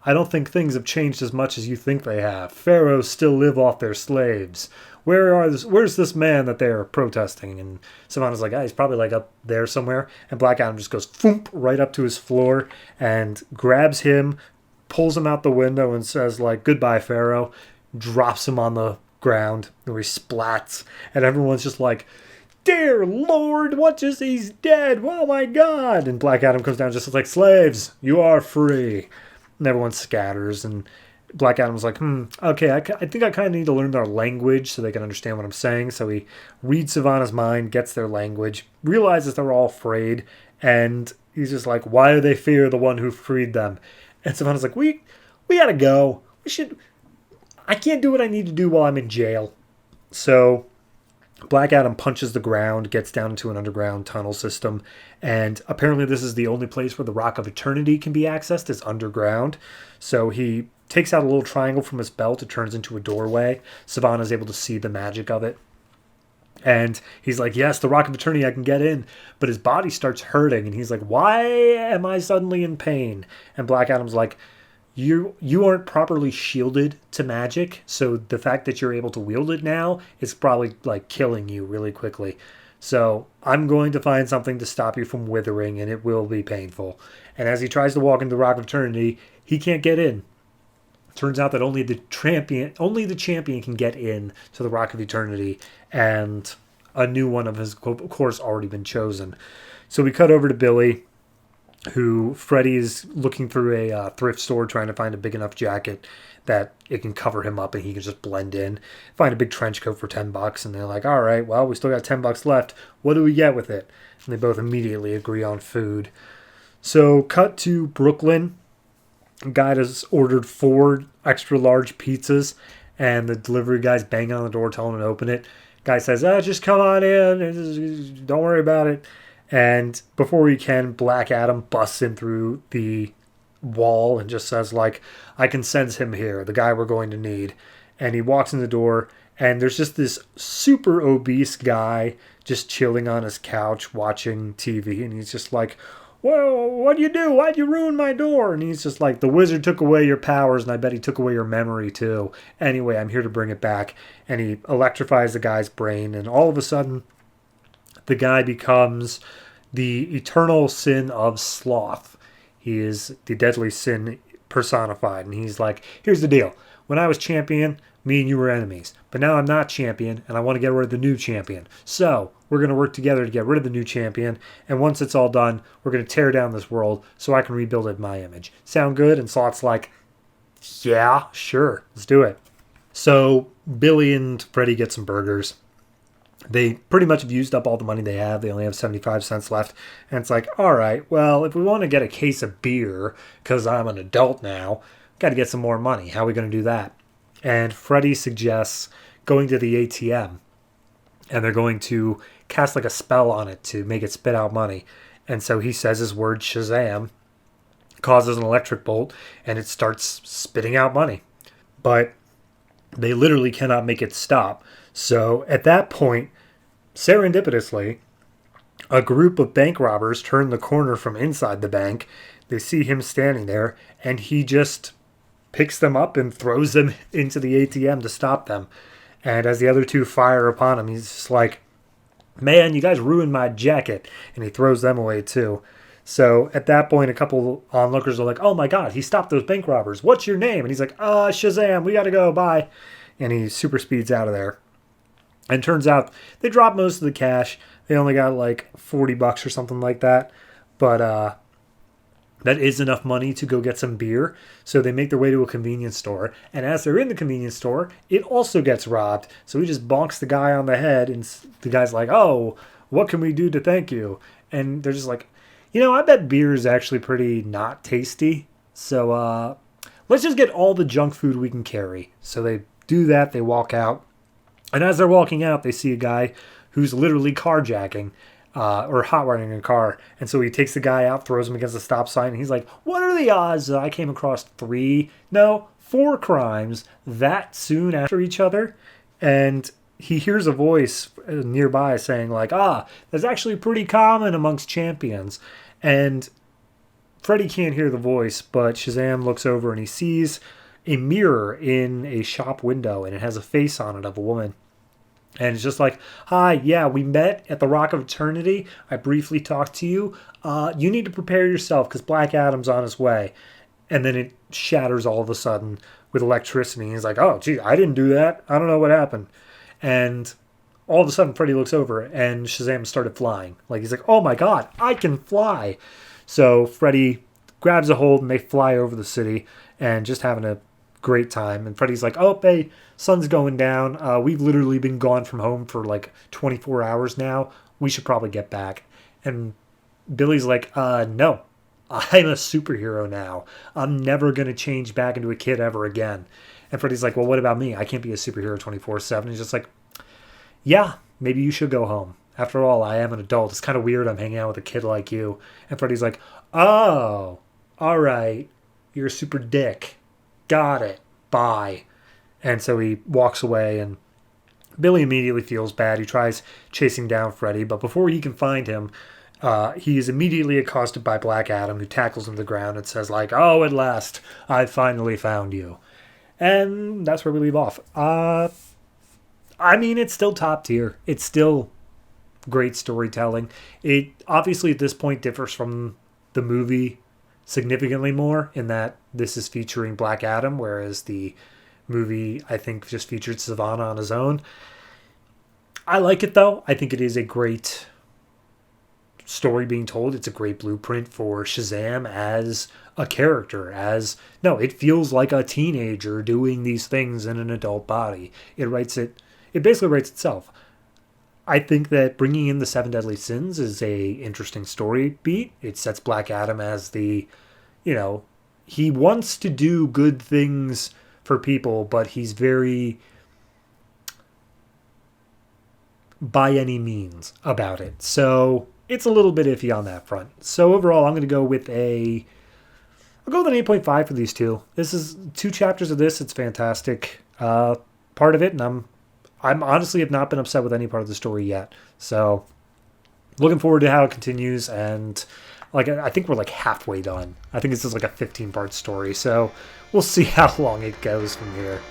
S1: I don't think things have changed as much as you think they have. Pharaohs still live off their slaves. Where's this man that they're protesting? And Savannah's like, he's probably like up there somewhere. And Black Adam just goes thump right up to his floor and grabs him, pulls him out the window and says like, goodbye, Pharaoh. Drops him on the ground where he splats. And everyone's just like, dear Lord, he's dead. Oh my God. And Black Adam comes down just like, slaves, you are free. And everyone scatters, and Black Adam's like, okay, I think I kind of need to learn their language so they can understand what I'm saying. So he reads Savannah's mind, gets their language, realizes they're all afraid, and he's just like, why do they fear the one who freed them? And Savannah's like, we gotta go. I can't do what I need to do while I'm in jail. So Black Adam punches the ground, gets down into an underground tunnel system, and apparently this is the only place where the Rock of Eternity can be accessed, is underground. So he takes out a little triangle from his belt. It turns into a doorway. Savannah's able to see the magic of it. And he's like, yes, the Rock of Eternity, I can get in. But his body starts hurting, and he's like, why am I suddenly in pain? And Black Adam's like, you aren't properly shielded to magic, so the fact that you're able to wield it now is probably like killing you really quickly. So I'm going to find something to stop you from withering, and it will be painful. And as he tries to walk into the Rock of Eternity, he can't get in. Turns out that only the champion can get in to the Rock of Eternity, and a new one of his, of course, already been chosen. So we cut over to Billy, who Freddy is looking through a thrift store trying to find a big enough jacket that it can cover him up and he can just blend in. Find a big trench coat for $10, and they're like, all right, well, we still got $10 left. What do we get with it? And they both immediately agree on food. So cut to Brooklyn. A guy has ordered 4 extra large pizzas, and the delivery guy's banging on the door telling him to open it. Guy says, just come on in. Don't worry about it. And before he can, Black Adam busts in through the wall and just says, like, I can sense him here, the guy we're going to need. And he walks in the door, and there's just this super obese guy just chilling on his couch watching TV. And he's just like, well, what'd you do? Why'd you ruin my door? And he's just like, the wizard took away your powers, and I bet he took away your memory too. Anyway, I'm here to bring it back. And he electrifies the guy's brain, and all of a sudden, the guy becomes the eternal sin of sloth. He is the deadly sin personified. And he's like, here's the deal. When I was champion, me and you were enemies. But now I'm not champion, and I want to get rid of the new champion. So we're going to work together to get rid of the new champion. And once it's all done, we're going to tear down this world so I can rebuild it in my image. Sound good? And Sloth's like, yeah, sure. Let's do it. So Billy and Freddy get some burgers. They pretty much have used up all the money they have. They only have 75 cents left. And it's like, all right, well, if we want to get a case of beer, because I'm an adult now, got to get some more money. How are we going to do that? And Freddy suggests going to the ATM. And they're going to cast like a spell on it to make it spit out money. And so he says his word, Shazam. causes an electric bolt, and it starts spitting out money. But they literally cannot make it stop. So at that point, serendipitously, a group of bank robbers turn the corner from inside the bank. They see him standing there, and he just picks them up and throws them into the ATM to stop them. And as the other two fire upon him, he's just like, man, you guys ruined my jacket. And he throws them away too. So at that point, a couple onlookers are like, oh my God, he stopped those bank robbers. What's your name? And he's like, Shazam, we got to go, bye. And he super speeds out of there. And turns out they dropped most of the cash. They only got like $40 or something like that. But that is enough money to go get some beer. So they make their way to a convenience store. And as they're in the convenience store, it also gets robbed. So he just bonks the guy on the head. And the guy's like, oh, what can we do to thank you? And they're just like, I bet beer is actually pretty not tasty. So let's just get all the junk food we can carry. So they do that. They walk out. And as they're walking out, they see a guy who's literally carjacking or hot-wiring a car. And so he takes the guy out, throws him against the stop sign. And he's like, what are the odds that I came across 4 crimes that soon after each other? And he hears a voice nearby saying like, that's actually pretty common amongst champions. And Freddy can't hear the voice, but Shazam looks over and he sees a mirror in a shop window, and it has a face on it of a woman. And it's just like, hi, yeah, we met at the Rock of Eternity. I briefly talked to you. You need to prepare yourself because Black Adam's on his way. And then it shatters all of a sudden with electricity. He's like, oh, gee, I didn't do that. I don't know what happened. And all of a sudden, Freddy looks over and Shazam started flying. Like, he's like, oh my God, I can fly. So Freddy grabs a hold and they fly over the city and just having a great time. And Freddy's like, oh, hey, sun's going down. We've literally been gone from home for like 24 hours now. We should probably get back. And Billy's like, no, I'm a superhero now. I'm never going to change back into a kid ever again. And Freddy's like, well, what about me? I can't be a superhero 24/7. He's just like, yeah, maybe you should go home. After all, I am an adult. It's kind of weird I'm hanging out with a kid like you. And Freddy's like, oh, all right. You're a super dick. Got it. Bye. And so he walks away, and Billy immediately feels bad. He tries chasing down Freddy, but before he can find him, he is immediately accosted by Black Adam, who tackles him to the ground and says like, oh, at last, I finally found you. And that's where we leave off. I mean, it's still top tier. It's still great storytelling. It obviously at this point differs from the movie significantly more in that this is featuring Black Adam, whereas the movie, I think, just featured Savannah on his own. I like it, though. I think it is a great story being told. It's a great blueprint for Shazam as a character. It feels like a teenager doing these things in an adult body. It basically writes itself. I think that bringing in the 7 Deadly Sins is a interesting story beat. It sets Black Adam as the, he wants to do good things for people, but he's very by any means about it. So it's a little bit iffy on that front. So overall, I'm going to go with I'll go with an 8.5 for these two. This is 2 chapters of this. It's fantastic part of it, and I'm honestly have not been upset with any part of the story yet. So looking forward to how it continues. And I think we're like halfway done. I think this is like a 15-part story. So we'll see how long it goes from here.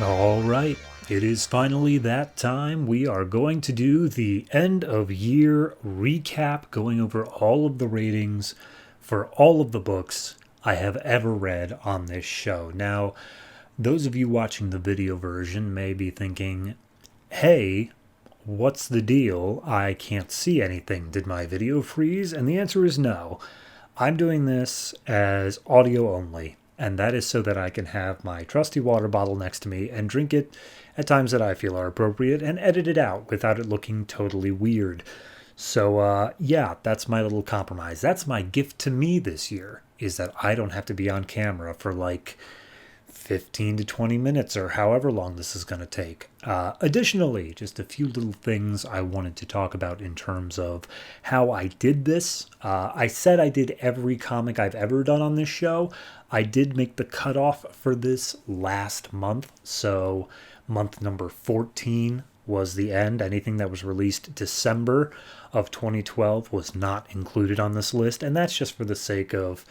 S1: All right. It is finally that time. We are going to do the end of year recap, going over all of the ratings for all of the books I have ever read on this show. Now, those of you watching the video version may be thinking, hey, what's the deal? I can't see anything. Did my video freeze? And the answer is no. I'm doing this as audio only, and that is so that I can have my trusty water bottle next to me and drink it at times that I feel are appropriate and edit it out without it looking totally weird. So, that's my little compromise. That's my gift to me this year, is that I don't have to be on camera for like 15 to 20 minutes or however long this is going to take. Additionally, just a few little things I wanted to talk about in terms of how I did this. I said I did every comic I've ever done on this show. I did make the cutoff for this last month, so month number 14 was the end. Anything that was released December of 2012 was not included on this list, and that's just for the sake of,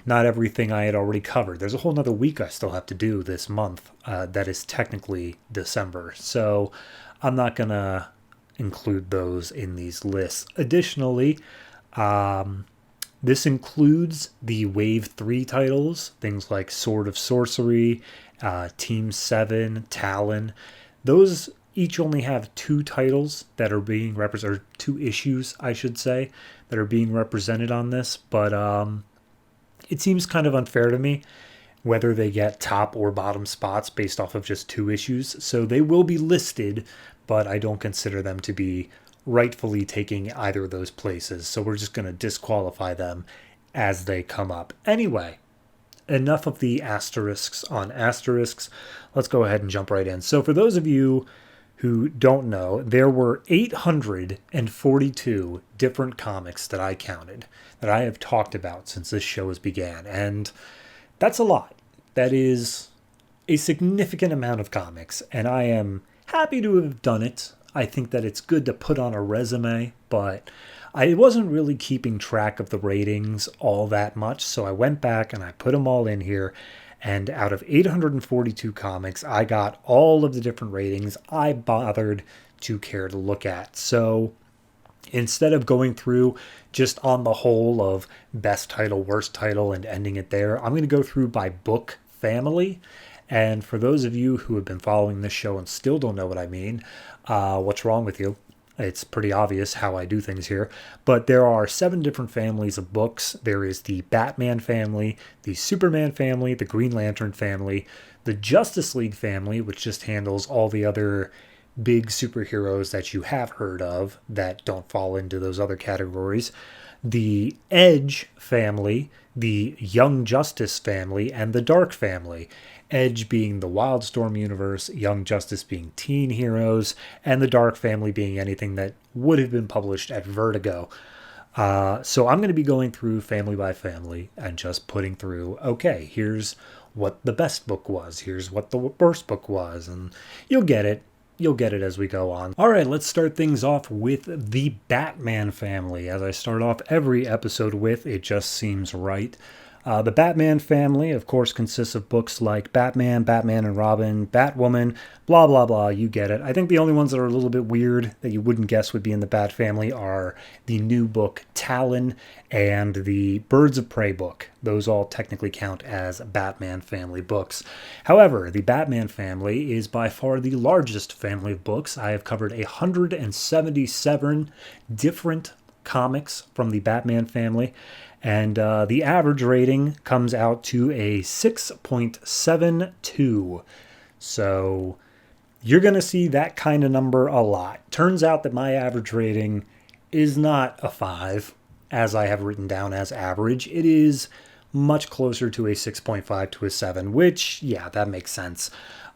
S1: not everything I had already covered. There's a whole nother week I still have to do this month that is technically December. So I'm not going to include those in these lists. Additionally, this includes the Wave 3 titles, things like Sword of Sorcery, Team 7, Talon. Those each only have 2 titles that are being represented, or 2 issues, I should say, that are being represented on this. But it seems kind of unfair to me whether they get top or bottom spots based off of just 2 issues. So they will be listed, but I don't consider them to be rightfully taking either of those places. So we're just going to disqualify them as they come up. Anyway, enough of the asterisks on asterisks. Let's go ahead and jump right in. So for those of you who don't know, there were 842 different comics that I counted, that I have talked about since this show has began. And that's a lot. That is a significant amount of comics, and I am happy to have done it. I think that it's good to put on a resume, but I wasn't really keeping track of the ratings all that much, so I went back and I put them all in here. And out of 842 comics, I got all of the different ratings I bothered to care to look at. So instead of going through just on the whole of best title, worst title, and ending it there, I'm going to go through by book family. And for those of you who have been following this show and still don't know what I mean, what's wrong with you? It's pretty obvious how I do things here. But there are 7 different families of books. There is the Batman family, the Superman family, the Green Lantern family, the Justice League family, which just handles all the other big superheroes that you have heard of that don't fall into those other categories, the Edge family, the Young Justice family, and the Dark family. Edge being the Wildstorm universe, Young Justice being teen heroes, and the Dark family being anything that would have been published at Vertigo. So I'm going to be going through family by family and just putting through, okay, here's what the best book was, here's what the worst book was, and you'll get it. You'll get it as we go on. All right, let's start things off with the Batman family. As I start off every episode with, it just seems right. The Batman family, of course, consists of books like Batman, Batman and Robin, Batwoman, blah, blah, blah. You get it. I think the only ones that are a little bit weird that you wouldn't guess would be in the Bat family are the new book Talon and the Birds of Prey book. Those all technically count as Batman family books. However, the Batman family is by far the largest family of books. I have covered 177 different comics from the Batman family. And the average rating comes out to a 6.72. So you're going to see that kind of number a lot. Turns out that my average rating is not a 5, as I have written down as average. It is much closer to a 6.5 to a 7, which, yeah, that makes sense.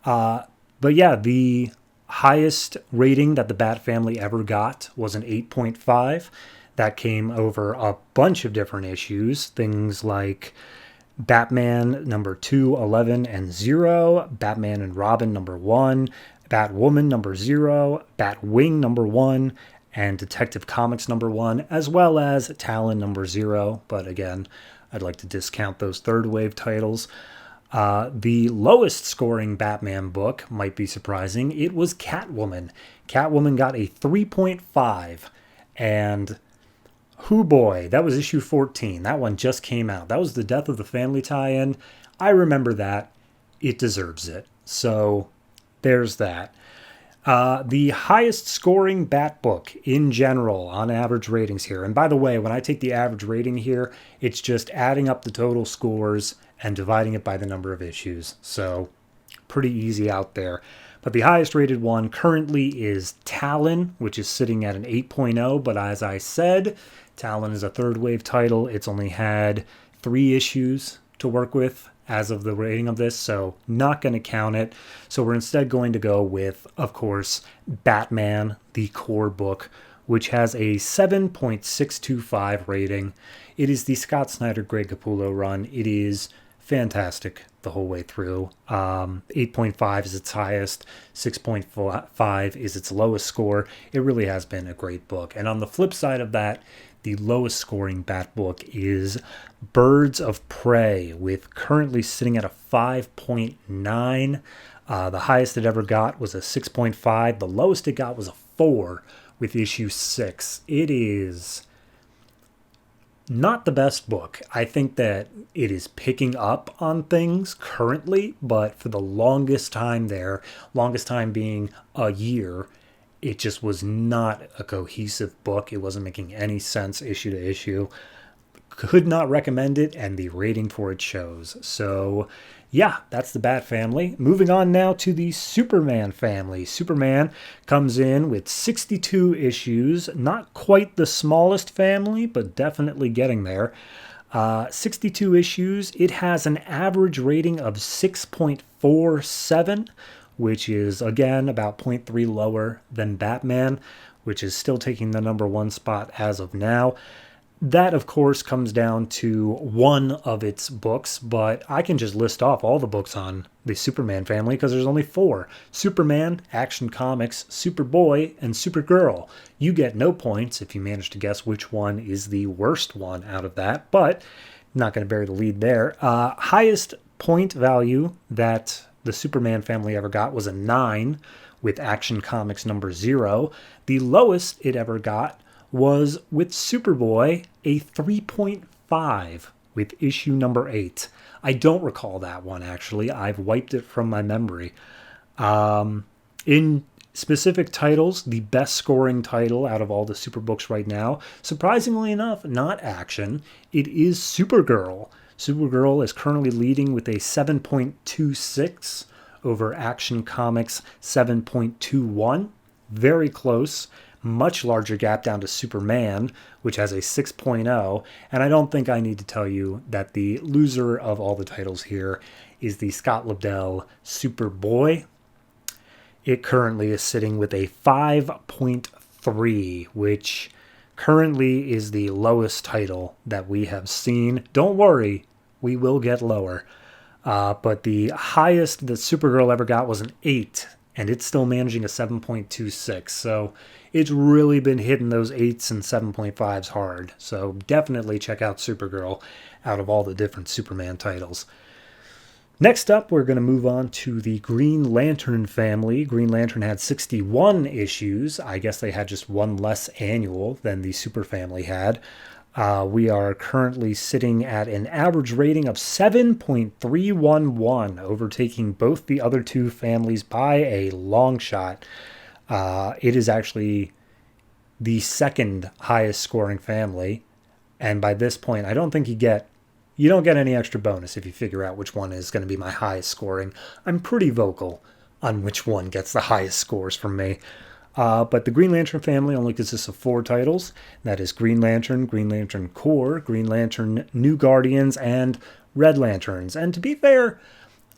S1: But yeah, the highest rating that the Bat family ever got was an 8.5. That came over a bunch of different issues, things like Batman number 2, 11, and 0, Batman and Robin number 1, Batwoman number 0, Batwing number 1, and Detective Comics number 1, as well as Talon number 0. But again, I'd like to discount those third wave titles. The lowest scoring Batman book might be surprising. It was Catwoman. Catwoman got a 3.5, and hoo boy, that was issue 14. That one just came out. That was the Death of the Family tie-in. I remember that. It deserves it. So there's that. The highest scoring Bat book in general on average ratings here. And by the way, when I take the average rating here, it's just adding up the total scores and dividing it by the number of issues. So pretty easy out there. But the highest rated one currently is Talon, which is sitting at an 8.0. But as I said, Talon is a third wave title. It's only had 3 issues to work with as of the rating of this, so not going to count it. So we're instead going to go with, of course, Batman, the core book, which has a 7.625 rating. It is the Scott Snyder Greg Capullo run. It is fantastic the whole way through. 8.5 is its highest, 6.5 is its lowest score. It really has been a great book. And on the flip side of that, the lowest scoring Bat book is Birds of Prey, with currently sitting at a 5.9. The highest it ever got was a 6.5. The lowest it got was a 4 with issue 6. It is not the best book. I think that it is picking up on things currently, but for the longest time being a year, it just was not a cohesive book. It wasn't making any sense issue to issue. Could not recommend it, and the rating for it shows. So yeah, that's the Bat family. Moving on now to the Superman family. Superman comes in with 62 issues. Not quite the smallest family, but definitely getting there. 62 issues. It has an average rating of 6.47, which is, again, about 0.3 lower than Batman, which is still taking the number one spot as of now. That, of course, comes down to one of its books, but I can just list off all the books on the Superman family because there's only 4. Superman, Action Comics, Superboy, and Supergirl. You get no points if you manage to guess which one is the worst one out of that, but I'm not going to bury the lead there. Highest point value that the Superman family ever got was a 9 with Action Comics number 0. The lowest it ever got was with Superboy, a 3.5 with issue number 8. I don't recall that one, actually. I've wiped it from my memory. In specific titles, the best scoring title out of all the Super books right now, surprisingly enough, not Action. It is Supergirl. Supergirl is currently leading with a 7.26 over Action Comics 7.21. Very close. Much larger gap down to Superman, which has a 6.0. And I don't think I need to tell you that the loser of all the titles here is the Scott Lobdell Superboy. It currently is sitting with a 5.3, which currently is the lowest title that we have seen. Don't worry, we will get lower. But the highest that Supergirl ever got was an 8, and it's still managing a 7.26. So it's really been hitting those 8s and 7.5s hard. So definitely check out Supergirl out of all the different Superman titles. Next up, we're going to move on to the Green Lantern family. Green Lantern had 61 issues. I guess they had just one less annual than the Super family had. We are currently sitting at an average rating of 7.311, overtaking both the other two families by a long shot. It is actually the second highest scoring family. And by this point, I don't think you don't get any extra bonus if you figure out which one is going to be my highest scoring. I'm pretty vocal on which one gets the highest scores from me. But the Green Lantern family only consists of 4 titles. That is Green Lantern, Green Lantern Corps, Green Lantern New Guardians, and Red Lanterns. And to be fair,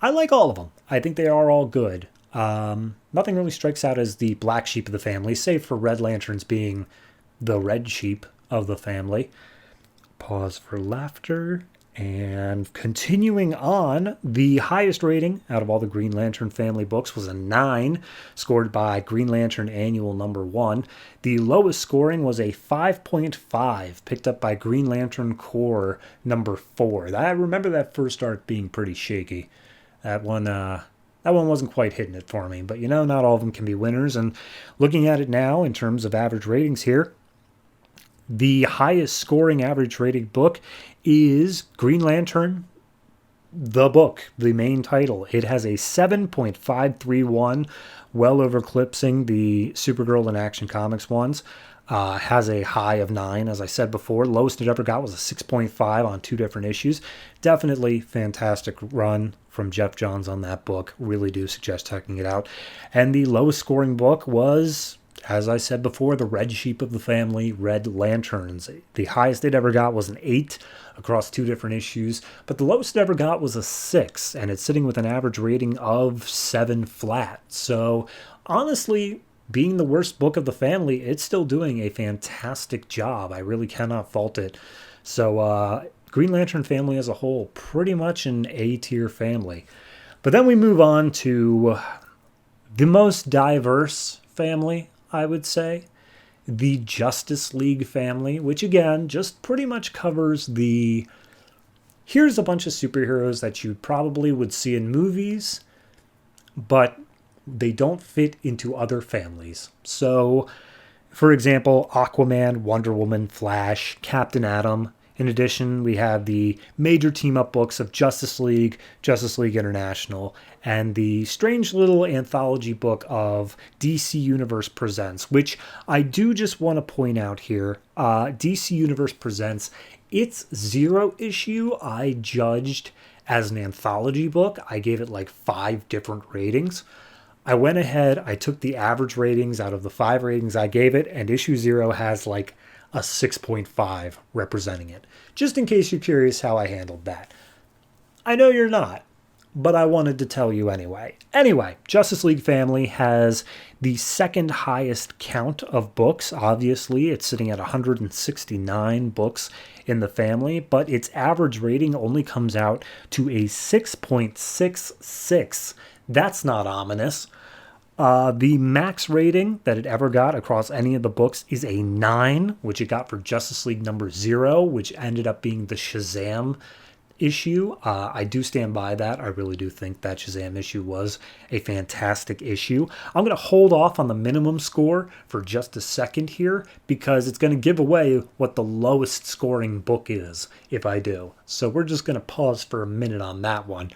S1: I like all of them. I think they are all good. Nothing really strikes out as the black sheep of the family, save for Red Lanterns being the red sheep of the family. Pause for laughter. And continuing on, the highest rating out of all the Green Lantern family books was a 9, scored by Green Lantern Annual number 1. The lowest scoring was a 5.5, picked up by Green Lantern Corps number 4. I remember that first arc being pretty shaky. That one wasn't quite hitting it for me, but not all of them can be winners. And looking at it now in terms of average ratings here, the highest scoring average rated book is Green Lantern, the book, the main title. It has a 7.531, well over eclipsing the Supergirl and Action Comics ones. Has a high of 9, as I said before. Lowest it ever got was a 6.5 on 2 different issues. Definitely fantastic run from Geoff Johns on that book. Really do suggest checking it out. And the lowest scoring book was As I said before, the red sheep of the family, Red Lanterns. The highest it ever got was an 8 across 2 different issues, but the lowest it ever got was a 6, and it's sitting with an average rating of 7 flat. So honestly, being the worst book of the family, it's still doing a fantastic job. I really cannot fault it. So Green Lantern family as a whole, pretty much an A-tier family. But then we move on to the most diverse family, I would say. The Justice League family, which again, just pretty much covers the... Here's a bunch of superheroes that you probably would see in movies, but they don't fit into other families. So, for example, Aquaman, Wonder Woman, Flash, Captain Atom. In addition, we have the major team-up books of Justice League International, and the strange little anthology book of DC Universe Presents, which I do just want to point out here. DC Universe Presents, its 0 issue I judged as an anthology book. I gave it like 5 different ratings. I went ahead, I took the average ratings out of the 5 ratings I gave it, and issue 0 has like a 6.5 representing it. Just in case you're curious how I handled that. I know you're not, but I wanted to tell you anyway. Anyway, Justice League family has the second highest count of books. Obviously, it's sitting at 169 books in the family, but its average rating only comes out to a 6.66. That's not ominous. The max rating that it ever got across any of the books is a 9, which it got for Justice League number 0, which ended up being the Shazam issue. I do stand by that. I really do think that Shazam issue was a fantastic issue. I'm going to hold off on the minimum score for just a second here, because it's going to give away what the lowest scoring book is if I do. So we're just going to pause for a minute on that one.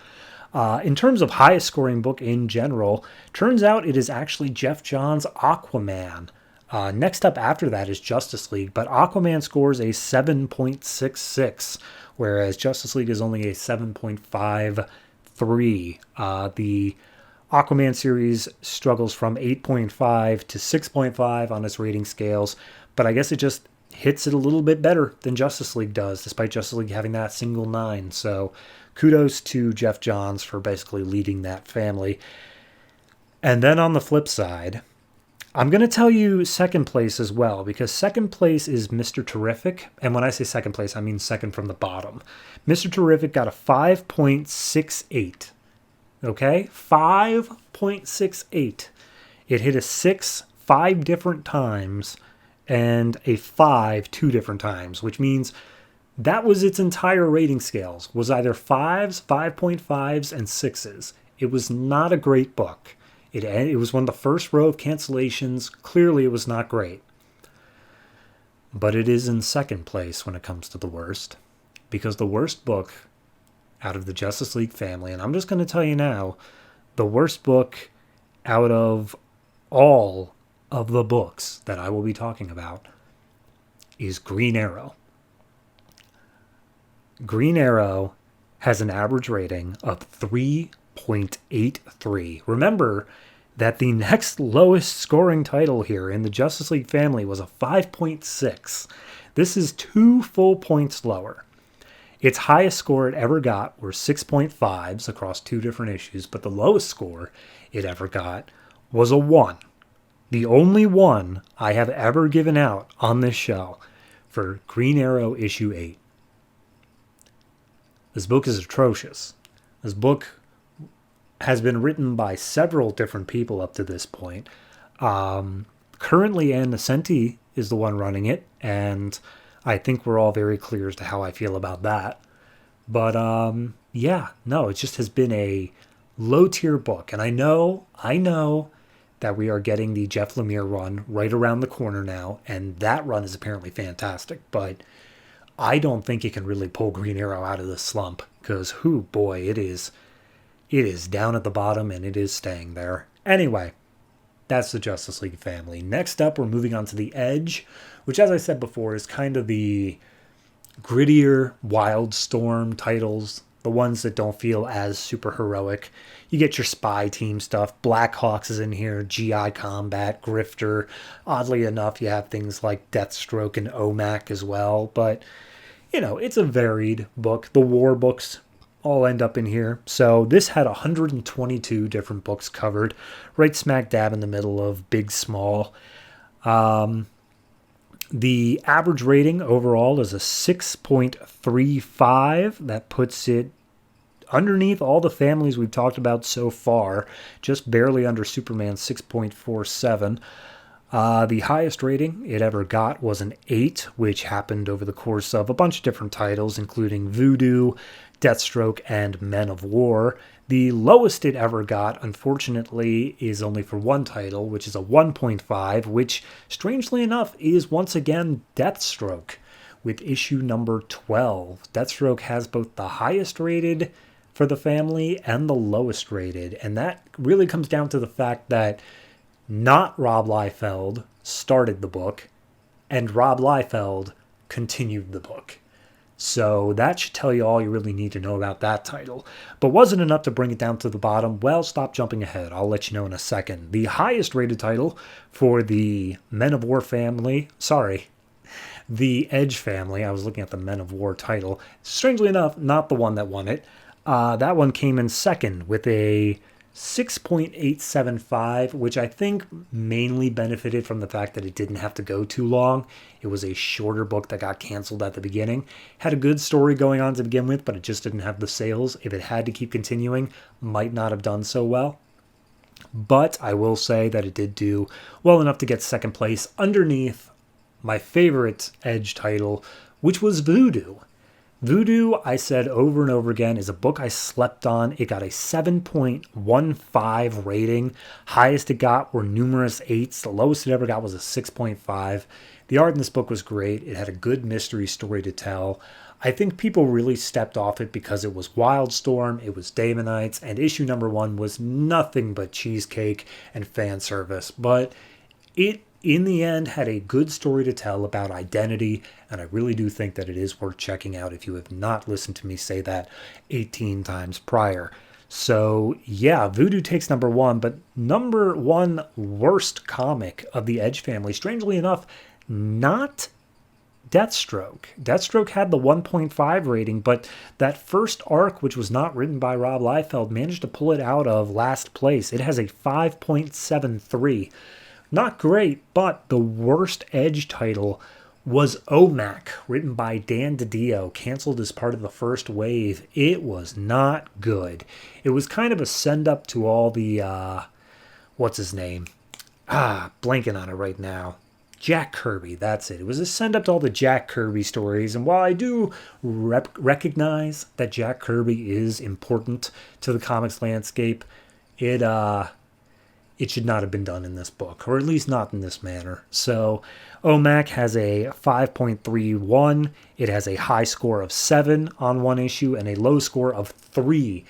S1: In terms of highest scoring book in general, turns out it is actually Geoff Johns' Aquaman. Next up after that is Justice League, but Aquaman scores a 7.66, whereas Justice League is only a 7.53. The Aquaman series struggles from 8.5 to 6.5 on its rating scales, but I guess it just hits it a little bit better than Justice League does, despite Justice League having that single 9. So kudos to Geoff Johns for basically leading that family. And then on the flip side, I'm going to tell you second place as well, because second place is Mr. Terrific. And when I say second place, I mean second from the bottom. Mr. Terrific got a 5.68. Okay? 5.68. It hit a 6 5 different times and a 5 2 different times, which means that was its entire rating scales, was either 5s, 5.5s, and 6s. It was not a great book. It was one of the first row of cancellations. Clearly, it was not great. But it is in second place when it comes to the worst, because the worst book out of the Justice League family, and I'm just going to tell you now, the worst book out of all of the books that I will be talking about is Green Arrow. Green Arrow has an average rating of 3.83. Remember that the next lowest scoring title here in the Justice League family was a 5.6. This is 2 full points lower. Its highest score it ever got were 6.5s across 2 different issues, but the lowest score it ever got was a 1. The only one I have ever given out on this show for Green Arrow issue 8. This book is atrocious. This book has been written by several different people up to this point. Currently, Ann Nocenti is the one running it, and I think we're all very clear as to how I feel about that. But, it just has been a low-tier book. And I know that we are getting the Jeff Lemire run right around the corner now, and that run is apparently fantastic, but I don't think it can really pull Green Arrow out of the slump, because, it is down at the bottom, and it is staying there. Anyway, that's the Justice League family. Next up, we're moving on to The Edge, which, as I said before, is kind of the grittier Wildstorm titles the ones that don't feel as super heroic. You get your spy team stuff. Blackhawks is in here, GI Combat, Grifter. Oddly enough, you have things like Deathstroke and OMAC as well. But, it's a varied book. The war books all end up in here. So this had 122 different books covered, right smack dab in the middle of big, small. The average rating overall is a 6.35. That puts it underneath all the families we've talked about so far, just barely under Superman's 6.47. The highest rating it ever got was an 8, which happened over the course of a bunch of different titles, including Voodoo, Deathstroke, and Men of War. The lowest it ever got, unfortunately, is only for one title, which is a 1.5, which, strangely enough, is once again Deathstroke, with issue number 12. Deathstroke has both the highest rated for the family and the lowest rated, and that really comes down to the fact that not Rob Liefeld started the book, and Rob Liefeld continued the book. So that should tell you all you really need to know about that title. But wasn't enough to bring it down to the bottom? Well, stop jumping ahead. I'll let you know in a second. The highest rated title for the Men of War family, the Edge family, I was looking at the Men of War title. Strangely enough, not the one that won it. That one came in second with a 6.875, which I think mainly benefited from the fact that it didn't have to go too long. It was a shorter book that got canceled at the beginning. Had a good story going on to begin with, but it just didn't have the sales. If it had to keep continuing, might not have done so well. But I will say that it did do well enough to get second place underneath my favorite Edge title, which was Voodoo. Voodoo, I said over and over again, is a book I slept on. It got a 7.15 rating. Highest it got were numerous 8s. The lowest it ever got was a 6.5. The art in this book was great. It had a good mystery story to tell. I think people really stepped off it because it was Wildstorm, it was Daemonites, and issue number 1 was nothing but cheesecake and fan service. But it, in the end, had a good story to tell about identity, and I really do think that it is worth checking out if you have not listened to me say that 18 times prior. So, yeah, Voodoo takes number 1, but number 1 worst comic of the Edge family, strangely enough, not Deathstroke. Deathstroke had the 1.5 rating, but that first arc, which was not written by Rob Liefeld, managed to pull it out of last place. It has a 5.73. Not great, but the worst Edge title was OMAC, written by Dan DiDio, canceled as part of the first wave. It was not good. It was kind of a send-up to all the, what's his name? Blanking on it right now. Jack Kirby, that's it. It was a send-up to all the Jack Kirby stories, and while I do recognize that Jack Kirby is important to the comics landscape, it should not have been done in this book, or at least not in this manner. So OMAC has a 5.31. It has a high score of 7 on one issue and a low score of 3.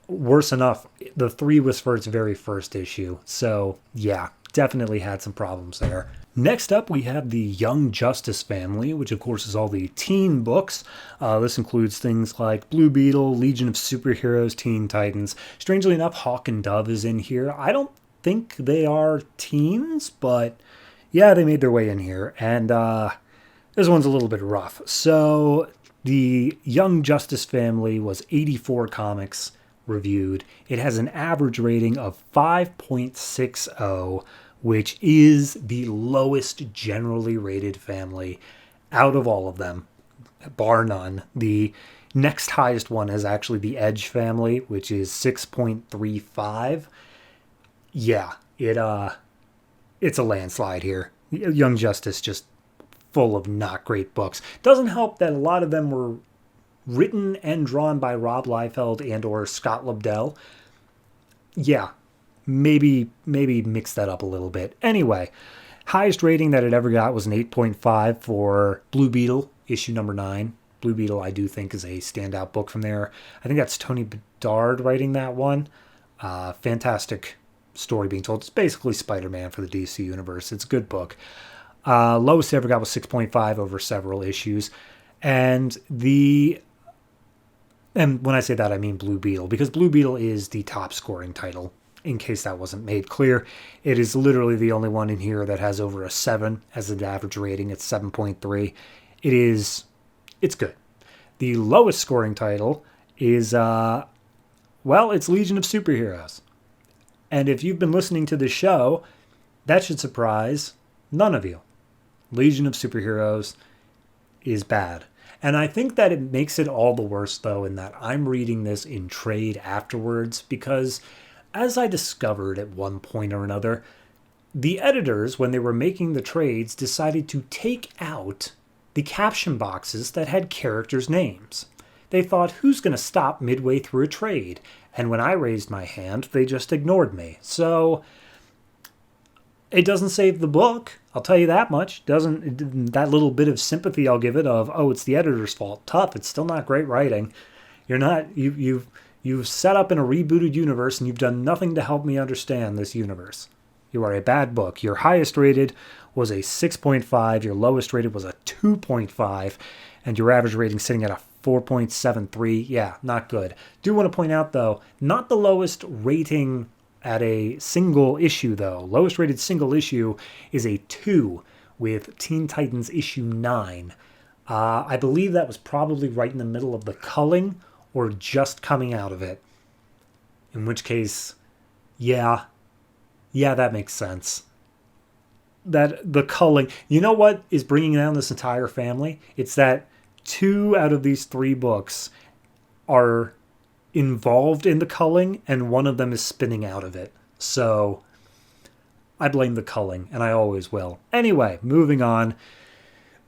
S1: Worse enough, the 3 was for its very first issue. So yeah, definitely had some problems there. Next up, we have the Young Justice family, which of course is all the teen books. This includes things like Blue Beetle, Legion of Superheroes, Teen Titans. Strangely enough, Hawk and Dove is in here. I don't think they are teens, but yeah, they made their way in here. And this one's a little bit rough. So the Young Justice family was 84 comics reviewed. It has an average rating of 5.60, which is the lowest generally rated family out of all of them, bar none. The next highest one is actually the Edge family, which is 6.35. Yeah, it's a landslide here. Young Justice just full of not great books. Doesn't help that a lot of them were written and drawn by Rob Liefeld and or Scott Lobdell. Yeah, maybe mix that up a little bit. Anyway, highest rating that it ever got was an 8.5 for Blue Beetle, issue number 9. Blue Beetle, I do think, is a standout book from there. I think that's Tony Bedard writing that one. Fantastic story being told. It's basically Spider-Man for the DC universe. It's a good book. Lowest it ever got was 6.5 over several issues. And the And when I say that, I mean Blue Beetle, because Blue Beetle is the top scoring title. In case that wasn't made clear, it is literally the only one in here that has over a 7 as an average rating. It's 7.3. It's good. The lowest scoring title is, it's Legion of Superheroes. And if you've been listening to this show, that should surprise none of you. Legion of Superheroes is bad. And I think that it makes it all the worse, though, in that I'm reading this in trade afterwards, because as I discovered at one point or another, the editors, when they were making the trades, decided to take out the caption boxes that had characters' names. They thought, who's going to stop midway through a trade? And when I raised my hand, they just ignored me. So it doesn't save the book, I'll tell you that much. That little bit of sympathy I'll give it of, it's the editor's fault. Tough, it's still not great writing. You've set up in a rebooted universe and you've done nothing to help me understand this universe. You are a bad book. Your highest rated was a 6.5, your lowest rated was a 2.5, and your average rating sitting at a 4.73. Yeah, not good. Do want to point out, though, not the lowest rating at a single issue, though. Lowest rated single issue is a 2 with Teen Titans issue 9. I believe that was probably right in the middle of the culling or just coming out of it. In which case, yeah, that makes sense. That the culling, you know what is bringing down this entire family? It's that 2 out of these 3 books are involved in the culling, and one of them is spinning out of it. So I blame the culling, and I always will. Anyway, moving on.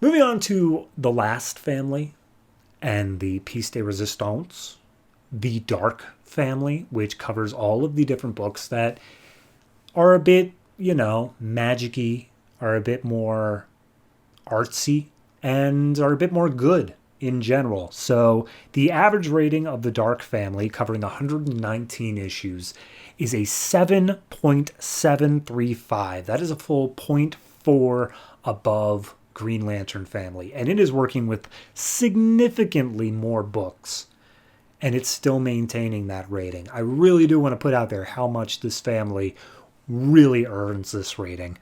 S1: Moving on to the last family and the Piece de Resistance, the Dark family, which covers all of the different books that are a bit, magic-y, are a bit more artsy, and are a bit more good in general. So the average rating of the Dark family, covering 119 issues, is a 7.735. That is a full 0.4 above Green Lantern family. And it is working with significantly more books. And it's still maintaining that rating. I really do want to put out there how much this family really earns this rating.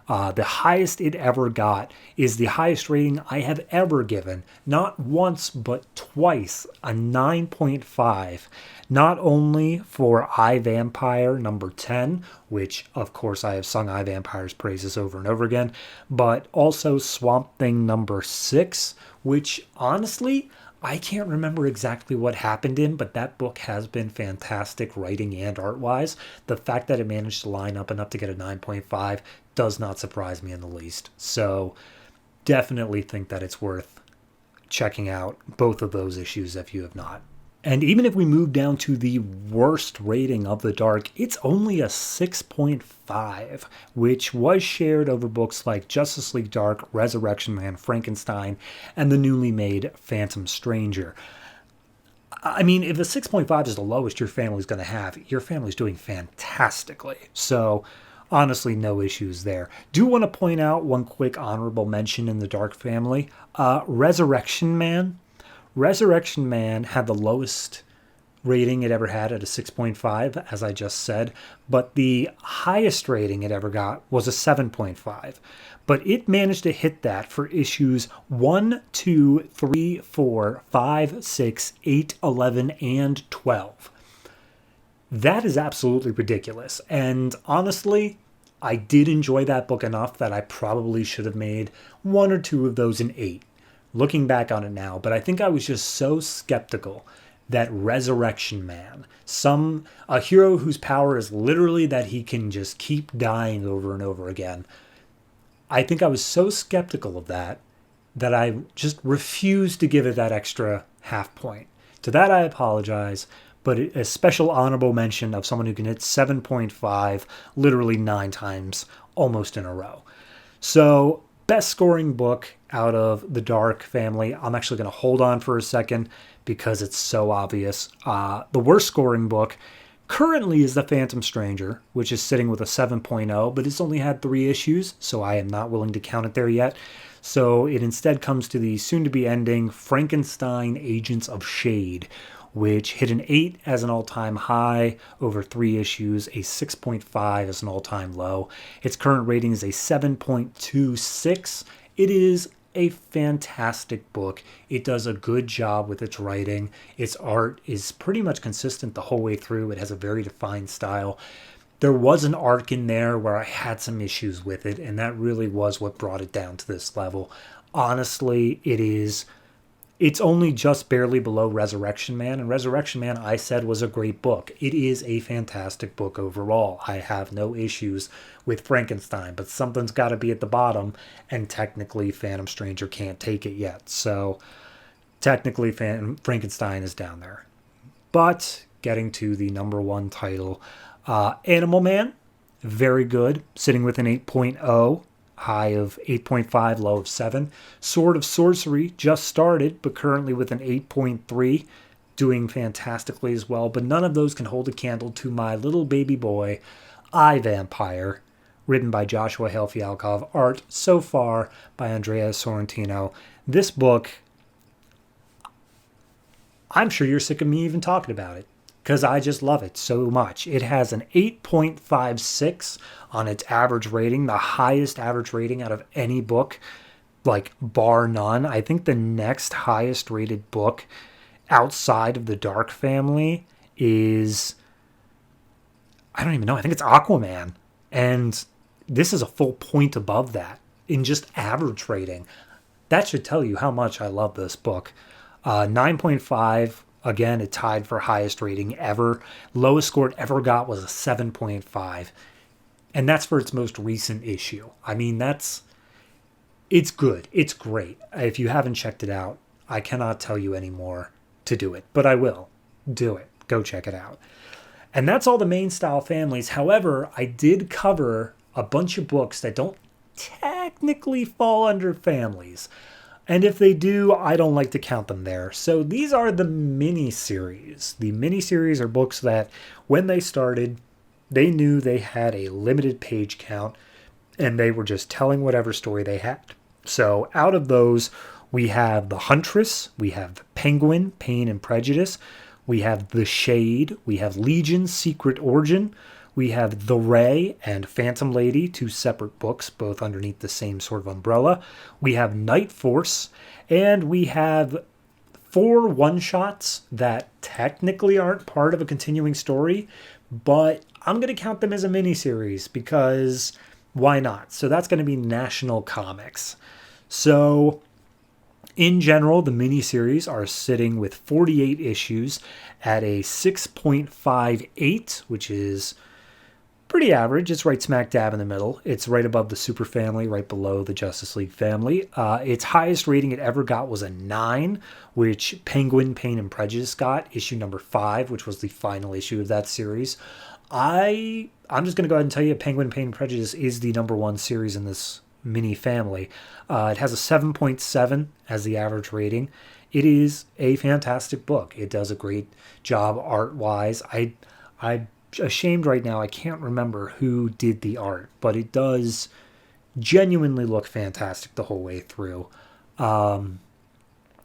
S1: The highest it ever got is the highest rating I have ever given. Not once, but twice. A 9.5. Not only for I, Vampire number 10, which, of course, I have sung I, Vampire's praises over and over again, but also Swamp Thing number 6, which, honestly, I can't remember exactly what happened in, but that book has been fantastic writing and art-wise. The fact that it managed to line up enough to get a 9.5 does not surprise me in the least. So definitely think that it's worth checking out both of those issues if you have not. And even if we move down to the worst rating of the Dark, it's only a 6.5, which was shared over books like Justice League Dark, Resurrection Man, Frankenstein, and the newly made Phantom Stranger. I mean, if a 6.5 is the lowest your family's going to have, your family's doing fantastically. So honestly, no issues there. Do want to point out one quick honorable mention in the Dark family. Resurrection Man. Resurrection Man had the lowest rating it ever had at a 6.5, as I just said, but the highest rating it ever got was a 7.5. But it managed to hit that for issues 1, 2, 3, 4, 5, 6, 8, 11, and 12. That is absolutely ridiculous. And honestly, I did enjoy that book enough that I probably should have made 1 or 2 of those an 8. Looking back on it now, but I think I was just so skeptical that Resurrection Man, a hero whose power is literally that he can just keep dying over and over again. I think I was so skeptical of that I just refused to give it that extra half point. To that I apologize, but a special honorable mention of someone who can hit 7.5 literally 9 times almost in a row. So best scoring book out of the Dark family. I'm actually going to hold on for a second because it's so obvious. The worst scoring book currently is The Phantom Stranger, which is sitting with a 7.0, but it's only had 3 issues, so I am not willing to count it there yet. So it instead comes to the soon-to-be ending Frankenstein Agents of Shade, which hit an 8 as an all-time high over 3 issues, a 6.5 as an all-time low. Its current rating is a 7.26. It is a fantastic book. It does a good job with its writing. Its art is pretty much consistent the whole way through. It has a very defined style. There was an arc in there where I had some issues with it, and that really was what brought it down to this level. Honestly, it's only just barely below Resurrection Man, and Resurrection Man, I said, was a great book. It is a fantastic book overall. I have no issues with Frankenstein, but something's got to be at the bottom, and technically Phantom Stranger can't take it yet. So technically Frankenstein is down there. But getting to the number one title, Animal Man, very good, sitting with an 8.0. High of 8.5, low of 7. Sword of Sorcery just started, but currently with an 8.3, doing fantastically as well. But none of those can hold a candle to my little baby boy, I, Vampire, written by Joshua Hale-Fialkov, art so far by Andrea Sorrentino. This book, I'm sure you're sick of me even talking about it, because I just love it so much. It has an 8.56 on its average rating, the highest average rating out of any book, like bar none. I think the next highest rated book outside of the Dark family is, I don't even know, I think it's Aquaman. And this is a full point above that in just average rating. That should tell you how much I love this book. 9.5. Again, it tied for highest rating ever. Lowest score it ever got was a 7.5. And that's for its most recent issue. I mean, it's good. It's great. If you haven't checked it out, I cannot tell you anymore to do it. But I will. Do it. Go check it out. And that's all the main style families. However, I did cover a bunch of books that don't technically fall under families. And if they do, I don't like to count them there. So these are the mini-series. The mini-series are books that, when they started, they knew they had a limited page count, and they were just telling whatever story they had. So out of those, we have The Huntress, we have Penguin, Pain and Prejudice, we have The Shade, we have Legion, Secret Origin, we have The Ray and Phantom Lady, 2 separate books, both underneath the same sort of umbrella. We have Night Force, and we have 4 one-shots that technically aren't part of a continuing story, but I'm going to count them as a miniseries because why not? So that's going to be National Comics. So in general, the miniseries are sitting with 48 issues at a 6.58, which is pretty average. It's right smack dab in the middle. It's right above the Super Family, right below the Justice League family. Its highest rating it ever got was a 9, which Penguin, Pain and Prejudice got, issue number 5, which was the final issue of that series. I'm just going to go ahead and tell you Penguin, Pain and Prejudice is the number 1 series in this mini family. It has a 7.7 as the average rating. It is a fantastic book. It does a great job art-wise. I'm ashamed right now, I can't remember who did the art, but it does genuinely look fantastic the whole way through. And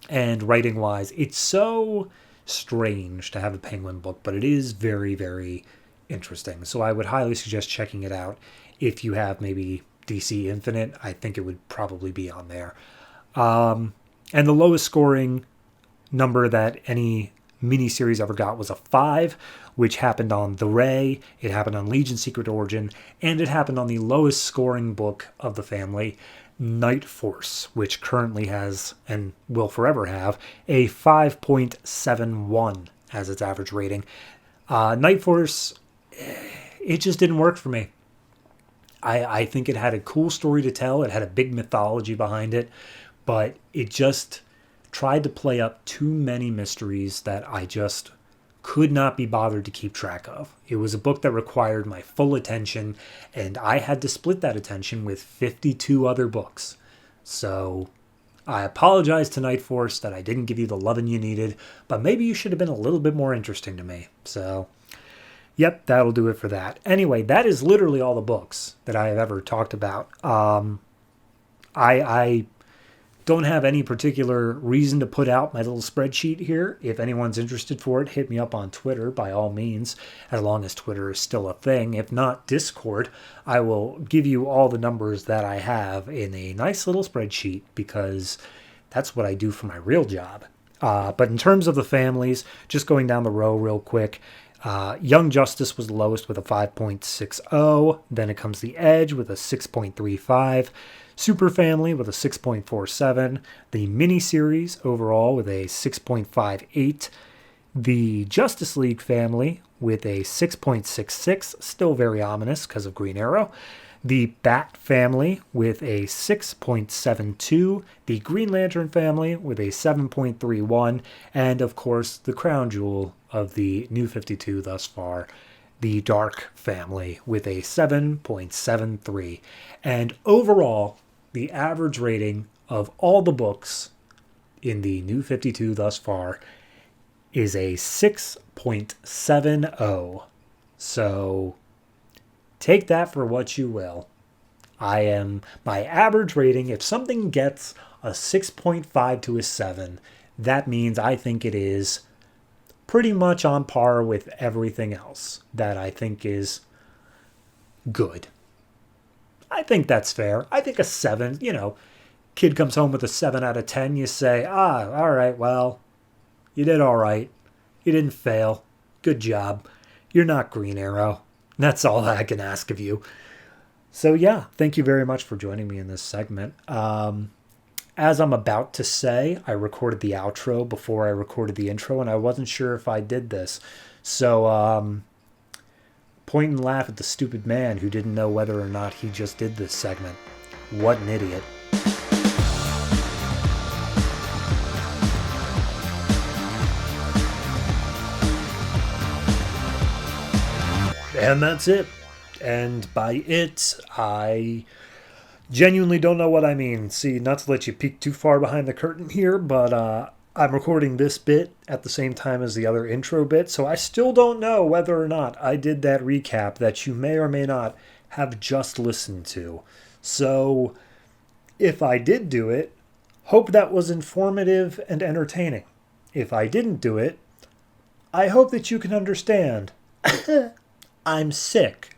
S1: writing-wise, it's so strange to have a Penguin book, but it is very, very interesting. So I would highly suggest checking it out. If you have maybe DC Infinite, I think it would probably be on there. And the lowest scoring number that any miniseries ever got was a 5, which happened on The Ray, it happened on Legion Secret Origin, and it happened on the lowest scoring book of the family, Night Force, which currently has, and will forever have, a 5.71 as its average rating. Night Force, it just didn't work for me. I think it had a cool story to tell, it had a big mythology behind it, but it just tried to play up too many mysteries that I just could not be bothered to keep track of. It was a book that required my full attention, and I had to split that attention with 52 other books. So I apologize to Night Force that I didn't give you the loving you needed, but maybe you should have been a little bit more interesting to me. So, yep, that'll do it for that. Anyway, that is literally all the books that I have ever talked about. I Don't have any particular reason to put out my little spreadsheet here. If anyone's interested for it, hit me up on Twitter by all means, as long as Twitter is still a thing. If not, Discord, I will give you all the numbers that I have in a nice little spreadsheet because that's what I do for my real job. But in terms of the families, just going down the row real quick, Young Justice was the lowest with a 5.60. Then it comes the Edge with a 6.35. Super Family with a 6.47. The miniseries overall with a 6.58. The Justice League family with a 6.66. Still very ominous because of Green Arrow. The Bat family with a 6.72, the Green Lantern family with a 7.31, and of course the crown jewel of the New 52 thus far, the Dark family with a 7.73. And overall, the average rating of all the books in the New 52 thus far is a 6.70. So take that for what you will. My average rating, if something gets a 6.5 to a 7, that means I think it is pretty much on par with everything else that I think is good. I think that's fair. I think a 7, kid comes home with a 7 out of 10, you say, all right, well, you did all right. You didn't fail. Good job. You're not Green Arrow. That's all I can ask of you. So yeah, thank you very much for joining me in this segment. As I'm about to say, I recorded the outro before I recorded the intro, and I wasn't sure if I did this. So point and laugh at the stupid man who didn't know whether or not he just did this segment. What an idiot. And that's it. And by it, I genuinely don't know what I mean. See, not to let you peek too far behind the curtain here, but I'm recording this bit at the same time as the other intro bit, so I still don't know whether or not I did that recap that you may or may not have just listened to. So, if I did do it, hope that was informative and entertaining. If I didn't do it, I hope that you can understand. I'm sick.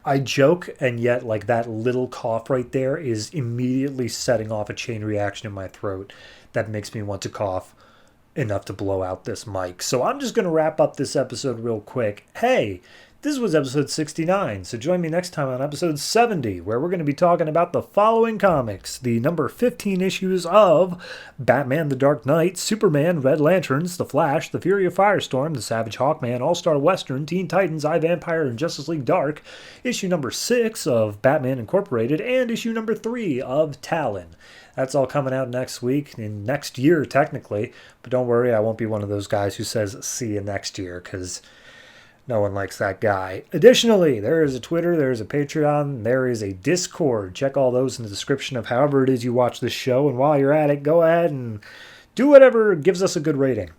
S1: I joke, and yet, that little cough right there is immediately setting off a chain reaction in my throat that makes me want to cough enough to blow out this mic. So I'm just going to wrap up this episode real quick. Hey, this was episode 69, so join me next time on episode 70, where we're going to be talking about the following comics. The number 15 issues of Batman the Dark Knight, Superman, Red Lanterns, The Flash, The Fury of Firestorm, The Savage Hawkman, All-Star Western, Teen Titans, I, Vampire, and Justice League Dark, issue number 6 of Batman Incorporated, and issue number 3 of Talon. That's all coming out next week, and next year, technically. But don't worry, I won't be one of those guys who says, see you next year, because no one likes that guy. Additionally, there is a Twitter, there is a Patreon, there is a Discord. Check all those in the description of however it is you watch this show. And while you're at it, go ahead and do whatever gives us a good rating.